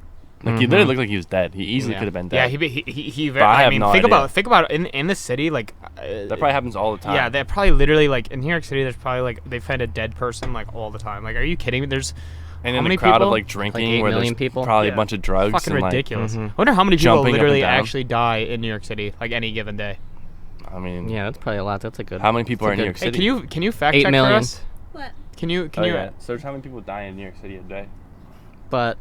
he literally Mhm. looked like he was dead. He easily could have been Yeah, dead. he But I have mean, no think idea. about it, in the city, like That probably happens all the time. yeah, that probably literally like in New York City, there's probably like they find a dead person like all the time. Like, are you kidding me? There's and how in many the crowd people? of like drinking, Like 8 where there's million people? probably Yeah. a bunch of drugs. fucking and, ridiculous. Mhm. I wonder how many people Jumping up and literally down. actually die in New York City like any given day. Like, I mean, Yeah, that's probably a lot. That's a good. how many people are in That's New a York Hey, City? can you fact 8 check million. for us? What? Can you Search how many people die in New York City a day. But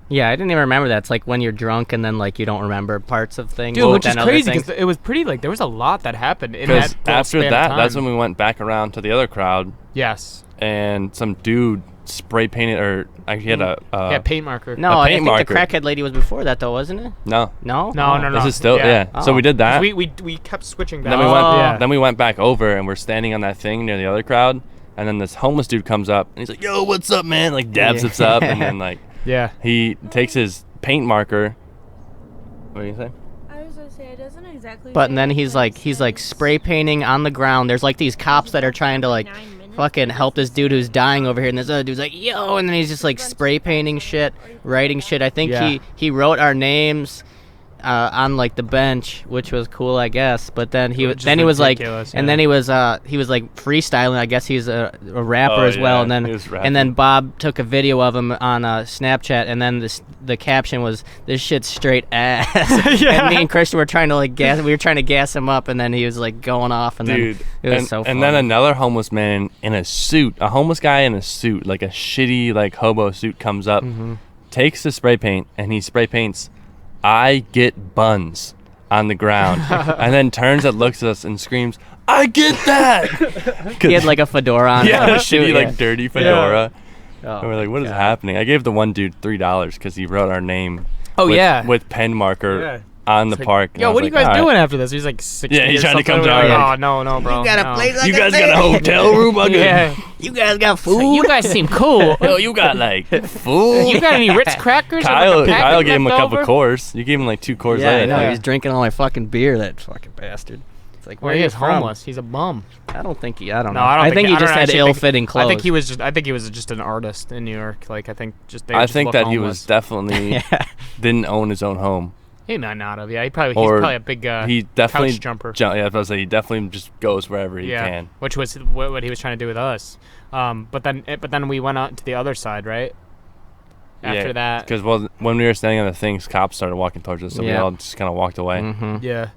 yeah, I didn't even remember that. It's like when you're drunk and then like you don't remember parts of things. Dude, but which is then other crazy things- because it was pretty like there was a lot that happened in that Because little after span of that, that's time. when we went back around to the other crowd, Yes. and some dude spray painted, or like he had a Yeah, paint marker. No, a I paint think marker. the crackhead lady was before that though, wasn't it? no. No. No, Oh. no, no. This is still Yeah. So we did that. We kept switching back. Then we went. Oh. Then we went back over, and we're standing on that thing near the other crowd. And then this homeless dude comes up, and he's like, "Yo, what's up, man?" Like dabs Yeah. us up, and then like Yeah. he takes his paint marker. What do you say? I was gonna say it doesn't exactly. But say then it, he's but like it he's like says spray painting on the ground. There's like these cops that are trying to like 9 minutes. fucking help this dude who's dying over here, and this other dude's like, yo, and then he's just like spray painting shit, writing shit. I think Yeah. he wrote our names on like the bench, which was cool, I guess. But then he Which is then he was like, ridiculous, and yeah. then he was like freestyling. I guess he's a rapper Oh, as well. yeah, And he was then rapping. and then Bob took a video of him on Snapchat, and then the caption was, "This shit's straight ass." Yeah. And me and Christian were trying to like gas. We were trying to gas him up, and then he was like going off, and Dude, then it was and, so. and then funny. another homeless man in a suit, a homeless guy in a suit, like a shitty like hobo suit, comes up, takes the spray paint, and he spray paints, "I get buns" on the ground, and then turns and looks at us and screams, "I get that!" He had like a fedora on. yeah, and a a suit, shitty yeah. like dirty fedora. Oh, And we're like, "What is God. happening?" I gave the one dude $3 because he wrote our name. Oh, with, yeah. with pen marker Yeah. on the Like, park. and I Yo, was what are you like, guys "All doing right." after this? He's like 60 Yeah, he's or trying to something. come We're down. like, oh, no, bro. No. You guys got a hotel room? I Yeah. You guys got food? You guys seem cool. Yo, you got like food. You got any Ritz crackers? or, like, Kyle, a packet Kyle gave him a left couple over? Coors. You gave him like 2 Coors Yeah, I Light. know. Yeah. He's drinking all my fucking beer. That fucking bastard. It's like, Well, where he are is you from? homeless. He's a bum. I don't think he. I don't No, know. I don't think he I don't just had actually ill-fitting clothes. I think he was just an artist in New York. Like I think they I just think look that he homeless. was definitely Yeah. didn't own his own home. He might not have. Yeah, he's probably Or a big he definitely couch jumper. Yeah, I was gonna say he definitely just goes wherever he Yeah, can. which was what he was trying to do with us. But then we went out to the other side, right? After that, because when we were standing on the things, cops started walking towards us, so we Yeah. all just kind of walked away. Mm-hmm. yeah.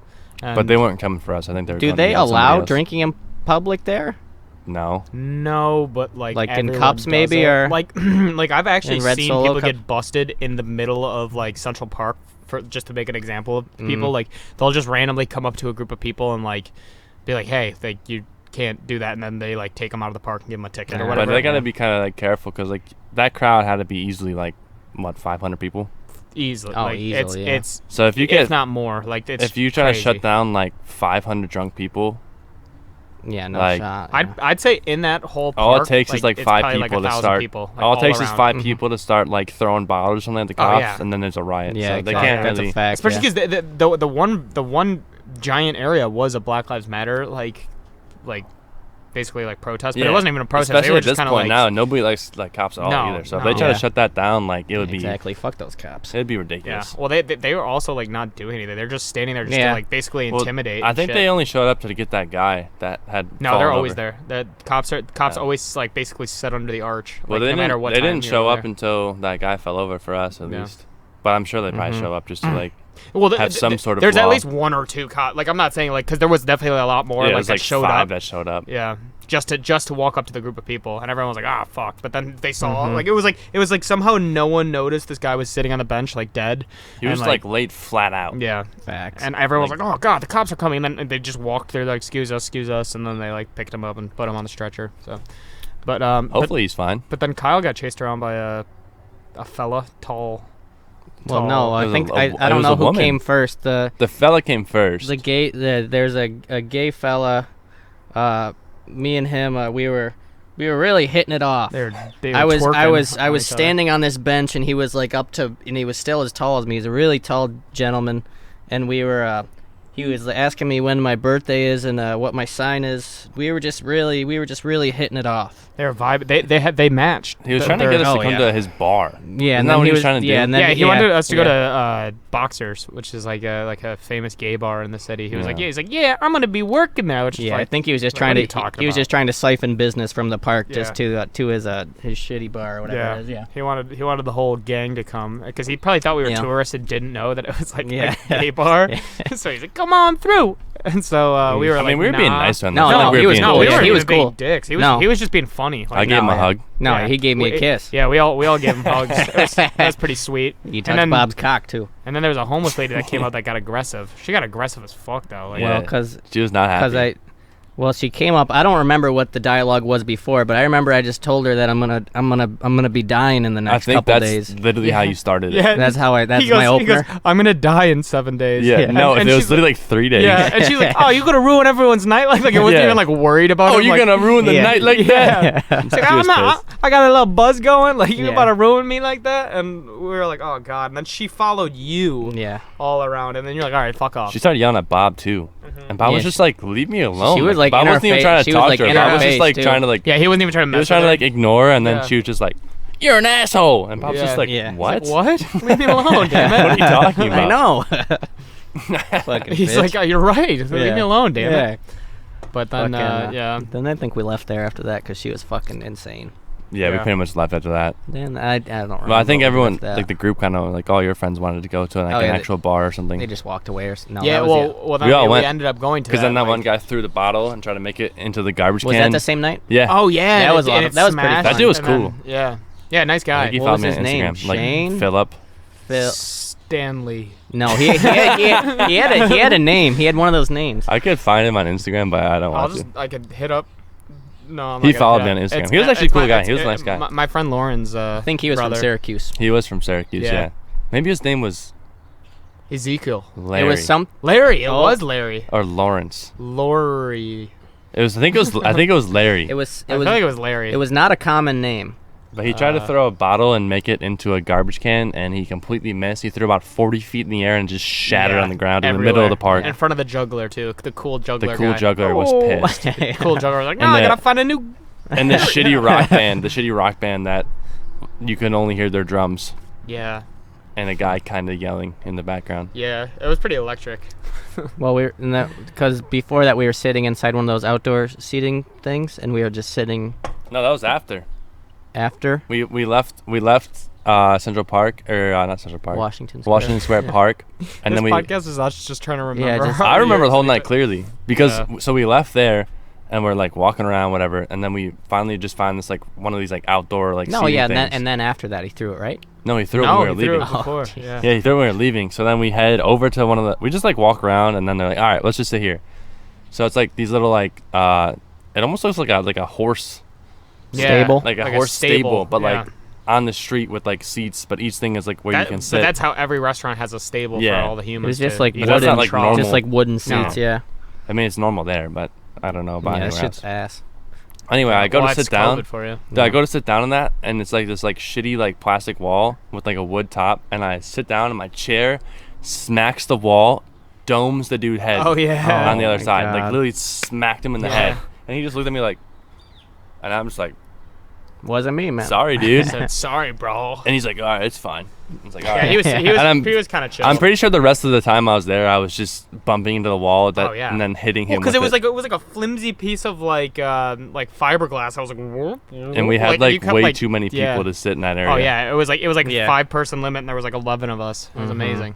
But they weren't coming for us. I think they were. Do going to they get somebody allow else. drinking in public there? No. No, but like Like in everyone cups does maybe, it. or like like I've actually in Red seen Solo people cup? get busted in the middle of like Central Park for just to make an example of people. Mhm. Like they'll just randomly come up to a group of people and like be like, "Hey, like you can't do that," and then they like take them out of the park and give them a ticket or Yeah. whatever. But they gotta be kind of like careful because like that crowd had to be easily like what 500 people. easily. Oh, like, easily, yeah. It's So if you if get not more, like it's if you try crazy. to shut down like 500 drunk people, yeah, no like, shot. Yeah. I'd say in that whole park, all it takes is like it's 5 probably, people like, to 1,000 start. people, like, all it takes is around. 5 Mhm. people to start like throwing bottles or something at the Oh, cops, yeah. and then there's a riot. Yeah, so they exactly. can't That's really. a fact. Especially yeah. because the one giant area was a Black Lives Matter like basically like protest, but Yeah. it wasn't even a protest. Especially they were at just this kind of point like now, nobody likes like cops at all No, either. So if no. they try Yeah. to shut that down, like it would be exactly. Fuck those cops. it'd be yeah. ridiculous. Well, they were also like not doing anything. They're just standing there just Yeah. to like basically Well, intimidate. I and think shit. they only showed up to get that guy that had. No, fallen they're always over. there. The cops Yeah. always like basically sit under the arch. Well, like, they no matter didn't. what They time didn't you're show up there. until that guy fell over for us at Yeah. least. But I'm sure they probably Mhm. show up just to like. Well, have some sort of there's law. at least one or two cops. Like I'm not saying like because there was definitely a lot more Yeah, it like was that like showed 5 up. that showed up. Yeah, just to walk up to the group of people, and everyone was like, "Ah, fuck!" But then they saw Mhm. like it was like somehow no one noticed this guy was sitting on the bench like dead. He and, was like laid flat out. yeah, Facts. and everyone Like- was like, "Oh god, the cops are coming!" And then they just walked there like, excuse us," and then they like picked him up and put him on the stretcher. So, but Hopefully he's fine. but then Kyle got chased around by a fella, tall. well, no, It I was think a- I it don't was know a who woman. came first. The The fella came first. there's a gay fella. Me and him, we were We were really hitting it off. They were I was twerking on each other. standing on this bench, and he was like and he was still as tall as me. He's a really tall gentleman, and we were. He was asking me when my birthday is and what my sign is. We were just really hitting it off. They were vibing. They matched. He was trying to get us to come to his bar. Yeah, Isn't that what he was trying to do? And then, he wanted us to go to Boxers, which is like a famous gay bar in the city. He was like, I'm gonna be working there. Which is I like, think he was just what trying are you to. talking He was about? just trying to siphon business from the park just Yeah. to his shitty bar or whatever it is. Yeah. He wanted the whole gang to come because he probably thought we were Yeah. tourists and didn't know that it was like Yeah. a gay bar. Yeah. So he's like, "Come on through." And so we were like, I mean, we were being nah. nice to him. No, It's not no, like we he were was being cool. No, we Yeah, weren't he even was being cool. dicks. He was No. he was just being funny. Like, I gave him a hug. No, Yeah. he gave me a kiss. Yeah, we all gave him hugs. That's pretty sweet. He And touched then- Bob's cock too. And then there was a homeless lady that came out that got aggressive. She got aggressive as fuck though. Like, Yeah. Well, because She was not happy. she came up. I don't remember what the dialogue was before, but I remember I just told her that I'm gonna be dying in the I next think couple that's days. literally how you started it. Yeah. That's how that's he goes, my opener. He goes, I'm gonna die in 7 days. Yeah, no, and it was she's literally like 3 days. Yeah, and she's like, "Oh, you're gonna ruin everyone's night." Like it wasn't Yeah. even like worried about. Oh, him. you're like, gonna ruin the Yeah. night like Yeah. that? She's like, She was I got a little buzz going. Like you're Yeah. about to ruin me like that, and we were like, "Oh God!" And then she followed you Yeah. all around, and then you're like, "All right, fuck off." She started yelling at Bob too, and Bob was Yeah, just like, "Leave me alone." She was, like, Bob in her wasn't even face- trying to she was, talk like, to her. in her Bob was just face, like too. trying to like. Yeah, he wasn't even trying to mess. He was trying to with like her. ignore her, and then Yeah. she was just like, "You're an asshole," and Bob's Yeah. just like, Yeah. "What? What? Leave me alone, damn it. What are you talking about?" I know. Fucking He's bitch. like, "Oh, you're right. Leave Yeah. me alone, damn Yeah. it." But then, Fucking, yeah. Then I think we left there after that because she was fucking insane. Yeah, we Yeah. pretty much left after that. Then I don't remember. Well, I think what we everyone, left at. like the group, kind of like all your friends wanted to go to like Oh, an yeah, actual bar or something. they just walked away or no. Yeah, that was well, then We all we went. ended up going to Because then that like- one guy threw the bottle and tried to make it into the garbage was can. that the same night? Yeah. Oh yeah, That and was a lot and of- it that was pretty smashed, fun. That dude was and then- cool. Yeah, nice I guy. think he What followed was me his on name? Instagram. Like Shane? Philip. Phil. Stanley. No, he had a name. He had one of those names. I could find him on Instagram, but I don't I'll want just to. I could hit up. No, I'm He not gonna followed do me on that. Instagram. It's- He was actually a it's cool my- guy. it's- He was a nice guy. My friend Lauren's. I think he was brother. from Syracuse. He was from Syracuse. Yeah. Yeah. Maybe his name was Ezekiel. Larry It was some. Larry. It Oh. was Larry. or Lawrence. Lori. It was. I think it was. I think it was Larry. It was. I feel like it was Larry. It was not a common name. But he tried to throw a bottle and make it into a garbage can, and he completely missed. He threw about 40 feet in the air and just shattered Yeah, on the ground in the middle of the everywhere. park. In front of the juggler too. The cool juggler. The cool guy. juggler was Oh. pissed. The cool juggler was like, no, And I the- gotta find a new. And the shitty rock band that you can only hear their drums Yeah. and a guy kind of yelling in the background. Yeah. It was pretty electric. Well, because before that we were sitting inside one of those outdoor seating things, and we were just sitting No, that was after. after We left Central Park or not Central Park. Washington Square. Washington Square Park, and this then we. podcast is us just trying to remember. just- our I remember the years. whole night clearly because Yeah. so we left there, and we're like walking around whatever, and then we finally just find this like one of these like outdoor like. No, seating yeah, things. and then after that he threw it, right? No, he threw it No, when we were he threw leaving. it before. Oh, Yeah. Yeah, he threw it when we were leaving. So then we head over to one of the. We just like walk around, and then they're like, "All right, let's just sit here." So it's like these little like. It almost looks like a horse, Yeah, Stable? like a horse stable, but yeah. like on the street with like seats. But each thing is like where you can But sit. that's how every restaurant has a stable Yeah. for all the It humans. was just to like eat. But that's wooden, not, like, normal. just like wooden seats. No. Yeah, I mean, it's normal there, but I don't know about yeah, that anywhere shit's else. ass. Anyway, I go Well, to that's sit down. COVID for you. I go to sit down on that, and it's like this like shitty like plastic wall with like a wood top, and I sit down, and my chair smacks the wall, domes the dude head. Oh yeah. On the Oh other my side, like God. literally smacked him in the Yeah. head, and he just looked at me like, and I'm just like, Wasn't me, man. sorry, I dude. said, sorry, bro. And he's like, all right, it's fine. I was like, all Yeah, right. he was I'm- he was kind of chill. I'm pretty sure the rest of the time I was there, I was just bumping into the wall Oh, yeah. and then hitting him. because with it was like a flimsy piece of like fiberglass. I was like, whoop, whoop. and we had you like kept, way like- too many people yeah. to sit in that area. Oh yeah, it was like Yeah. 5-person limit, and there was like 11 of us. It was amazing.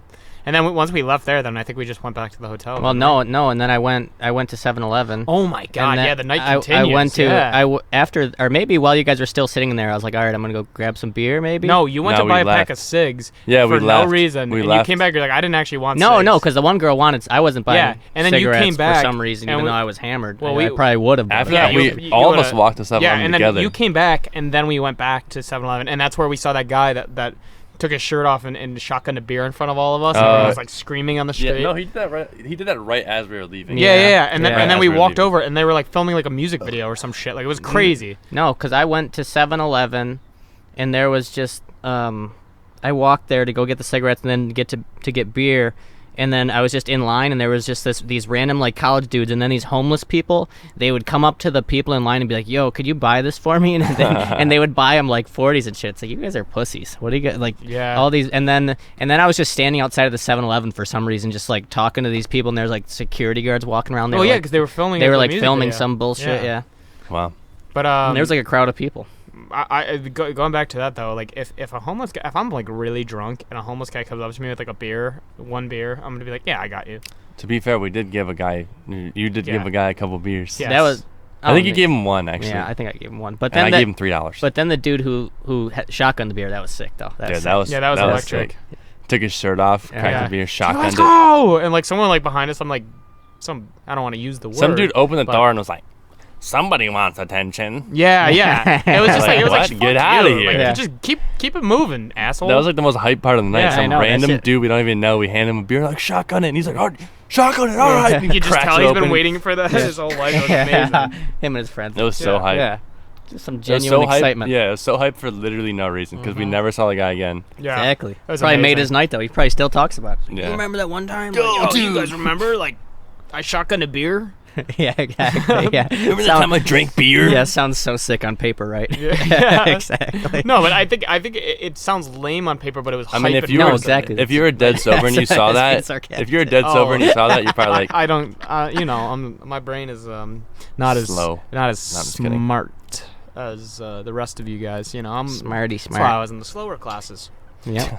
And then once we left there, then I think we just went back to the hotel. Well, no, and then I went to 7-Eleven. Oh my god, yeah, the night continues. I went to yeah. after, or maybe while you guys were still sitting in there, I was like, all right, I'm gonna go grab some beer, maybe. No, you went No, to buy we a pack left. of cigs. Yeah, for we no left. reason. We and left. you came back. You're like, I didn't actually want. no, cigs. because the one girl wanted. I wasn't buying. Yeah, and then you cigarettes came back, for some reason, and even we- though I was hammered. Well, I we- probably would have. After Yeah, that, you all of would've- us walked to 7-Eleven Yeah, and then together. you came back, and then we went back to 7-Eleven, and that's where we saw that guy that took his shirt off and shotgunned a beer in front of all of us. And everyone was like screaming on the street. Yeah, no, he did that right. He did that right as we were leaving. Yeah. And then we walked leaving. over and they were like filming like a music video or some shit. Like it was crazy. No, because I went to 7-Eleven, and there was just I walked there to go get the cigarettes and then get to get beer. And then I was just in line, and there was just these random like college dudes, and then these homeless people. They would come up to the people in line and be like, "Yo, could you buy this for me?" And they would buy them like 40s and shit. It's like, you guys are pussies. What do you guys like? Yeah. All these, and then I was just standing outside of the 7-Eleven for some reason, just like talking to these people, and there's like security guards walking around there. Oh yeah, like, because they were filming. they were the like music filming video. some bullshit. Yeah. Wow. But And there was like a crowd of people. Going back to that though, like if a homeless guy, if I'm like really drunk and a homeless guy comes up to me with like one beer, I'm gonna be like, yeah, I got you. To be fair, we did give a guy. You did give a guy a couple beers. Yeah. That was. I think you gave him one actually. Yeah, I think I gave him one. But And then I gave him $3. But then the dude who shotgunned the beer, that was sick though. Dude, sick. that was electric. sick. Took his shirt off, cracked Yeah. the beer, Let's shotgunned it. go! And like someone like behind us, I'm like, I don't want to use the word. Some dude opened the but- door and was like, "Somebody wants attention." Yeah. It was just Like, like what? fuck Get you. outta here. Like, Yeah. just keep it moving, asshole. That was like the most hype part of the night. Yeah, I Some know, that random shit. dude we don't even know. We hand him a beer, like shotgun it, and he's like, "Oh, shotgun it, all right." you could just Cracks tell it he's open. been waiting for that his whole life. It was Yeah. amazing. Him and his friends. It was so Yeah. hype. Yeah. Just some It was genuine so hype. excitement. Yeah, it was so hype for literally no reason because we never saw the guy again. Yeah. Exactly. That was Probably made amazing. his night though. He probably still talks about it. Yeah. You remember that one time? Oh, do you guys remember? Like, I shotgunned a beer. Yeah, exactly. Yeah. Remember the time I drank beer? Yeah, sounds so sick on paper, right? Yeah. Exactly. No, but I think it sounds lame on paper, but it was. I mean, hype if in you No, were person. exactly. if you were dead sober and you saw That's that, being if you were dead sober and you saw that, you're probably like, I don't. My brain is not as Slow. not as No, I'm just kidding. smart as the rest of you guys. I'm Smarty That's why I smart. was in the slower classes. Yeah.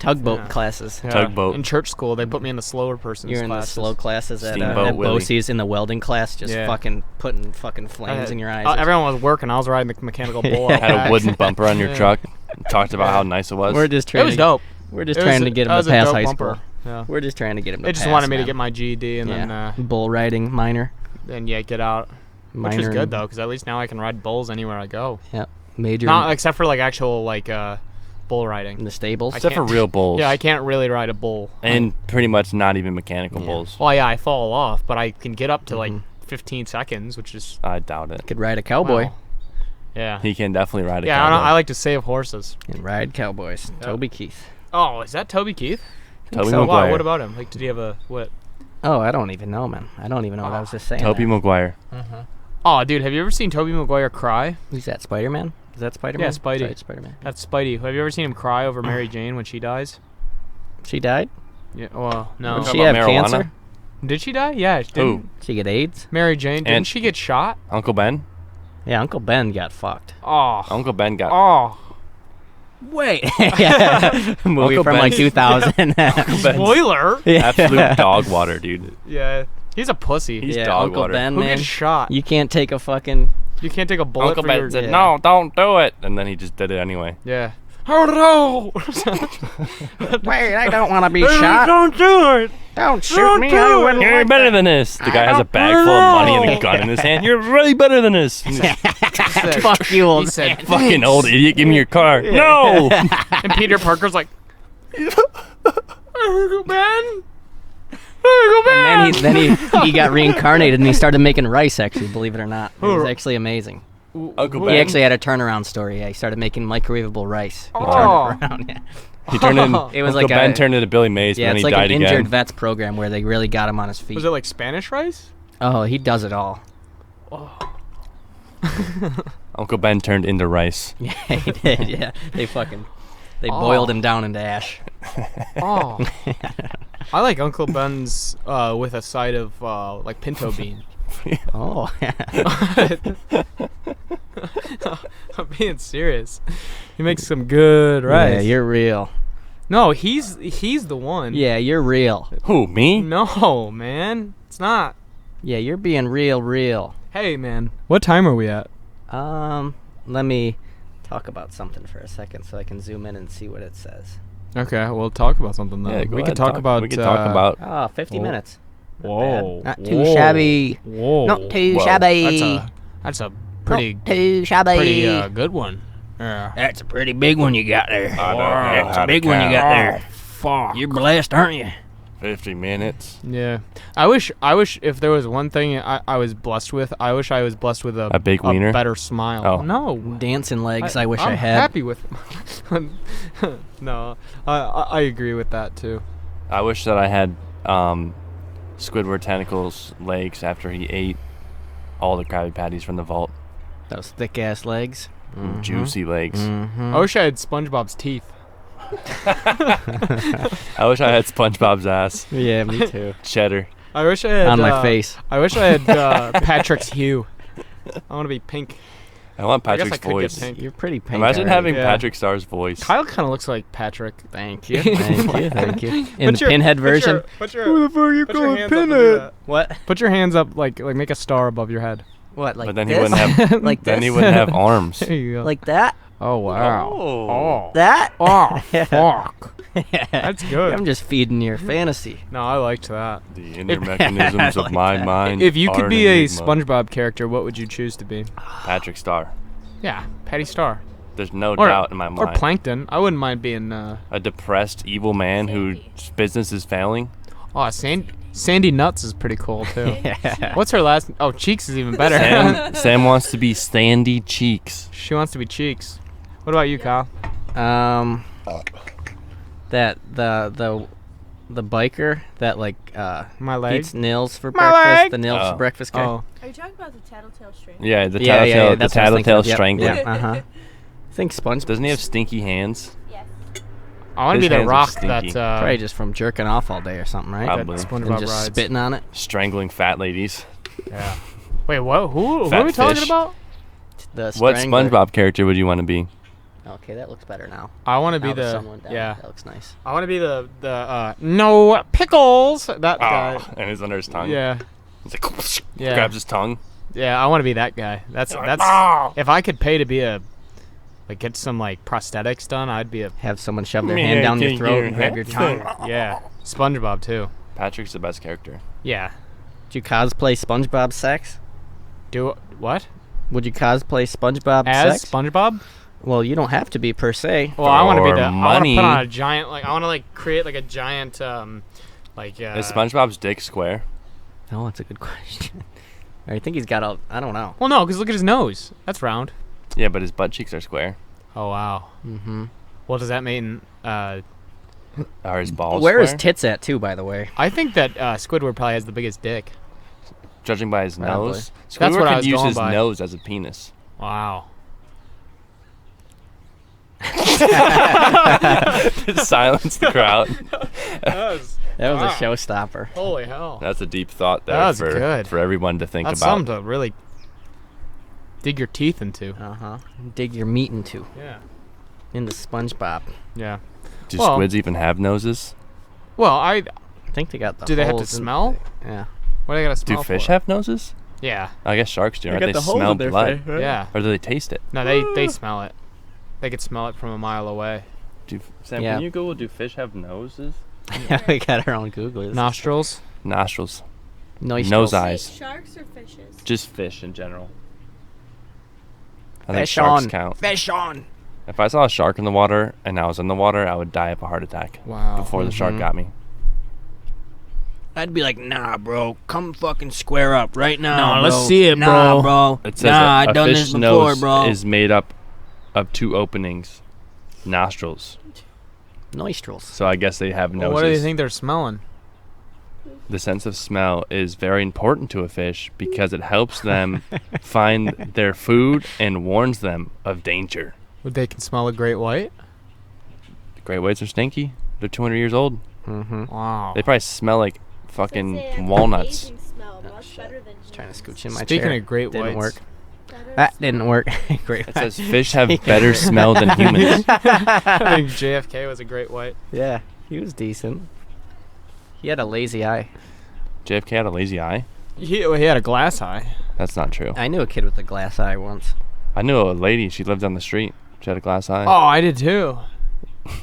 Tugboat Yeah. classes. Yeah. Tugboat. In church school, they put me in the slower person's You're in the classes. slow classes at Steamboat Willie. BOCES in the welding class, just Yeah. fucking putting fucking flames in your eyes. Everyone was working. I was riding the mechanical bull. out had a back. wooden bumper on your Yeah. truck. Talked about how nice it was. We're just It trying was to dope. We're just It trying was- to get that him was to a pass dope high bumper. school. Yeah. We're just trying to get him to They pass. just wanted me to man. get my GED and bull riding minor. then get out. Which was Minor good and- though, because at least now I can ride bulls anywhere I go. Yeah. Major Not except for like actual bull riding. in the stables. I Except for can't- real bulls. Yeah, I can't really ride a bull. And pretty much not even mechanical Yeah. bulls. Well, yeah, I fall off, but I can get up to like Mhm. 15 seconds, which is I doubt it. Could ride a cowboy. wow. Yeah. He can definitely ride a Yeah, cowboy. I like to save horses. And ride cowboys. Yeah. Toby Keith. Oh, is that Toby Keith? Toby so. Wow, Maguire. what about him? Like, did he have a what? Oh, I don't even know, man. I don't even know what I was just saying. Toby there. Maguire. Oh, dude, have you ever seen Toby Maguire cry? Who's that? Spider-Man? Is that Spider-Man? Yeah, Spidey. Spider-Man. That's Spidey. Have you ever seen him cry over Mary Jane when she dies? She died? Yeah. Well, no. Did Talk she about have marijuana? cancer? Did she die? Yeah. Who? Didn't She get AIDS? Mary Jane? Didn't And- she get shot? Uncle Ben? Yeah, Uncle Ben got fucked. Oh. Uncle Ben got... Oh. Wait. Yeah. Movie Uncle from like Ben. 2000. Ben's Spoiler. absolute dog water, dude. Yeah. He's a pussy. He's yeah, dog Uncle water. Ben, Who man. gets shot? You can't take a fucking... You can't take a bullet Uncle for Ben your... said, yeah. "No, don't do it," and then he just did it anyway. Yeah. Oh no! Wait, I don't want to be shot. Don't do it! Don't shoot Don't me. do I it. wouldn't You're like better that. than this. The I guy has a don't bag full of money and a know. gun in his hand. You're really better than this. And this Fuck you, old He said, man. fucking old idiot, give me your car. No. and Peter Parker's like, Uncle Ben? Uncle Ben! And then he got reincarnated and he started making rice, actually, believe it or not. It was actually amazing. Uncle He Ben. actually had a turnaround story. Yeah, he started making microwavable rice. He Oh. turned it around. Yeah, He turned in. It was Uncle like Ben a- turned into Billy Mays, yeah but it's then like he an died injured again. vets program where they really got him on his feet. Was it like Spanish rice? Oh, he does it all. Uncle Ben turned into rice. Yeah, he did. Yeah, they boiled him down into ash. Oh. I like Uncle Ben's with a side of like pinto bean. Oh, I'm being serious. He makes some good rice. yeah, you're real. No, he's the one. Yeah, you're real. Who, me? No, man. It's not. Yeah, you're being real. Hey, man. What time are we at? Let me talk about something for a second so I can zoom in and see what it says. Okay, we'll talk about something then. Yeah, go we ahead, could talk about. We can talk about. Oh, 50 Whoa. minutes. Not Whoa. bad. Not too shabby. Whoa. Not too Whoa. shabby. That's a pretty Not too shabby. pretty good one. Yeah. That's a pretty big one you got there. I don't know That's how a to big one you got count. there. Fuck. You're blessed, aren't you? 50 minutes. Yeah. I wish if there was one thing I was blessed with, I wish I was blessed with a big wiener? better smile. Oh. No. Dancing legs. I wish I I'm had. happy with. No, I agree with that too. I wish that I had Squidward Tentacles legs after he ate all the Krabby Patties from the vault. Those thick ass legs. Mhm. Juicy legs. Mhm. I wish I had SpongeBob's teeth. I wish I had SpongeBob's ass. Yeah, me too. Cheddar. I wish I had On my face. I wish I had Patrick's hue. I want to be pink. I want I guess Patrick's I could get voice. pink. You're pretty pink. Imagine already. having Yeah. Patrick Starr's voice. Kyle kind of looks like Patrick. Thank you. Thank you. Thank you. In Put the your- pinhead version. Who the fuck are you What? Put your hands up like make a star above your head. What? Like But then this? he wouldn't have. like Then this? he wouldn't have arms. There you go. Like that? oh wow. Oh. That? Oh Yeah. fuck. That's good. I'm just feeding your fantasy. No, I liked that. The inner mechanisms of my mind. If you are could an be a enigma. SpongeBob character, what would you choose to be? Patrick Starr. Yeah, Patty Star. There's no Or- doubt in my mind. Or Plankton. I wouldn't mind being A depressed evil man whose business is failing. Sandy Nuts is pretty cool too. Yeah. What's her last? Oh, Cheeks is even better. Sam wants to be Sandy Cheeks. She wants to be Cheeks. What about you, Kyle? That the biker that like My leg. eats nails for My breakfast. leg. The nails Oh. for breakfast guy. Oh, Are you talking about the Tattletale Stranger? Yeah, the Yeah, tattletale, the that's what I was thinking tattletale of. Yep, strangler. Yep, uh-huh. I think SpongeBob. Doesn't he have stinky hands? Yes. I want to His be the hands are rock stinky. that Probably just from jerking off all day or something, right? Probably. that And SpongeBob just rides. spitting on it. Strangling fat ladies. Yeah. Wait, what? Who Fat are we talking fish. about? The What strangler. SpongeBob character would you want to be? Okay, that looks better now. I want to be Now the the sun went down. yeah. That looks nice. I want to be the no pickles that guy. Oh, and it's under his tongue. Yeah. He's like, Yeah. grabs his tongue. Yeah, I want to be that guy. That's "Ah!" if I could pay to be a like get some like prosthetics done, I'd be a Have someone shove their hand down your throat and grab your tongue. yeah. SpongeBob too. Patrick's the best character. Yeah. Would you cosplay SpongeBob sex? Do what? Would you cosplay SpongeBob As sex? SpongeBob? Well, you don't have to be per se. Well, I want to be For the. I want to money. put on a giant like I want to like create like a giant like Is SpongeBob's dick square? Oh, that's a good question. I think he's got a. I don't know. Well, no, because look at his nose. That's round. Yeah, but his butt cheeks are square. Oh wow. Mm-hmm. Well, does that mean? Are his balls Where is square? tits at too? By the way. I think that Squidward probably has the biggest dick. Judging by his Probably. nose, That's Squidward what I could was use going his by. nose as a penis. Wow. Silence the crowd. That was Wow. a showstopper. Holy hell. That's a deep thought there That was for, good. for everyone to think That's about. something to really dig your teeth into. Uh huh. Dig your meat into Yeah. SpongeBob. Yeah. Do Well- squids even have noses? Well, I think they got the. do they have to holes in- smell? Yeah. What do they got to Do smell fish for? have noses? Yeah. I guess sharks do. They Right? got They the holes smell in their blood, face, right? Yeah. or do they taste it? No, they smell it. They could smell it from a mile away. Sam, Yeah. can you Google? Do fish have noses? We got our own Googlers. Nostrils. Nostrils. Nostrils. Nose eyes. Sharks or fishes? Just fish in general. I think Fish sharks on. count. Fish on. If I saw a shark in the water and I was in the water, I would die of a heart attack Wow. before the shark Mhm. got me. I'd be like, nah, bro, come fucking square up right now. Nah, bro. let's see it, Nah, bro. bro. It says nah, a I done fish this before, nose bro. is made up of two openings, nostrils. Nostrils. So I guess they have Well, noses. what do you think they're smelling? The sense of smell is very important to a fish because it helps them find their food and warns them of danger. They can smell a great white. Great whites are stinky. They're 200 years old. Mm-hmm. Wow. They probably smell like Says they fucking have an walnuts. amazing smell, Oh, much shit. better than Trying to humans. scooch in my Speaking chair. of great Didn't whites. work. Better That smell. didn't work. Great. It says fish have better smell than humans. I think JFK was a great white. Yeah, he was decent. He had a lazy eye. JFK had a lazy eye. He had a glass eye. That's not true. I knew a kid with a glass eye once. I knew a lady. She lived on the street. She had a glass eye. Oh, I did too.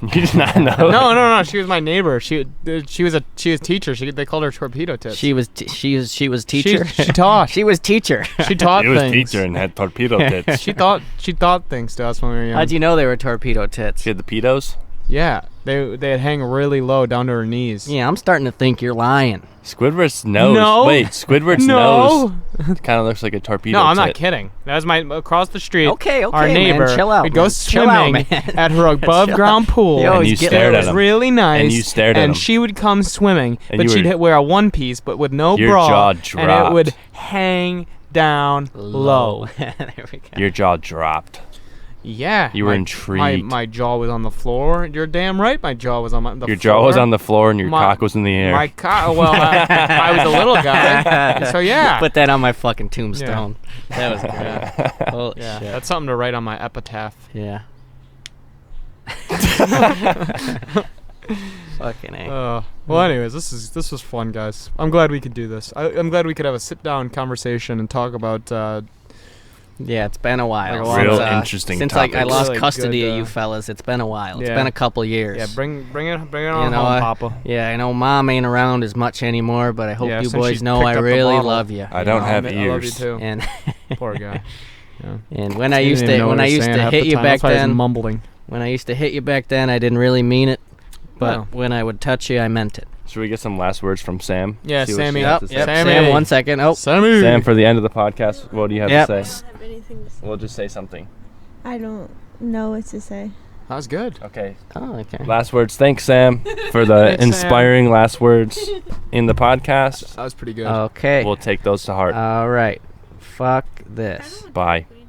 You did not know? No. She was my neighbor. She was a teacher. They called her torpedo tits. She was teacher. She taught. She was teacher. She taught He was things. teacher and had torpedo tits. She taught things to us when we were young. How'd you know they were torpedo tits? She had the pedos? Yeah, they'd hang really low down to her knees. Yeah, I'm starting to think you're lying. Squidward's nose. No. Wait, Squidward's No. nose kind of looks like a torpedo No, I'm tit. not kidding. That was my across the street. Okay, our man, neighbor. chill out, We'd go man. Chill out, swimming man. at her above ground pool. Yo, And you he's getting- stared It at was him. really nice. And you stared at him. And she would come swimming, And but you she'd were- wear a one piece, but with no Your bra. jaw And it dropped. would hang down low. There we go. Your jaw dropped. Yeah. You were my- intrigued. My jaw was on the floor. You're damn right. My jaw was on the Your floor. jaw was on the floor and your My- cock was in the air. My cock. Well, I was a little guy. So yeah. Put that on my fucking tombstone. That was great. Yeah. Holy Yeah, shit. that's something to write on my epitaph. Yeah. Fucking A. Well, anyways, this was fun, guys. I'm glad we could do this. I'm glad we could have a sit down conversation and talk about. Yeah, it's been a while. Like a Real lot of, interesting Since topics. I lost Really custody good, of you fellas, it's been a while. It's yeah. been a couple years. Yeah, bring it You on know, home, Papa. Yeah, I know Mom ain't around as much anymore, but I hope Yeah, you since boys she's know picked I up the really bottle. love you. I don't have I love you ears. too. And Poor guy. Yeah. and when I He used didn't even to know when what I he was used saying to half hit the you time. back That's why he was then, mumbling. when I used to hit you back then, I didn't really mean it, but No. when I would touch you, I meant it. Should we get some last words from Sam? Yeah, See what Sammy. she has Yep, to say? yep. Sam, Sammy. 1 second. Oh, Sammy. Sam, for the end of the podcast, what do you have Yep. to I say? don't have anything to say. We'll just say something. I don't know what to say. That was good. Okay. oh, okay. Last words. Thanks, Sam, for the Thanks, Sam. inspiring last words in the podcast. That was pretty good. Okay. We'll take those to heart. All right. Fuck I this. don't Bye. know.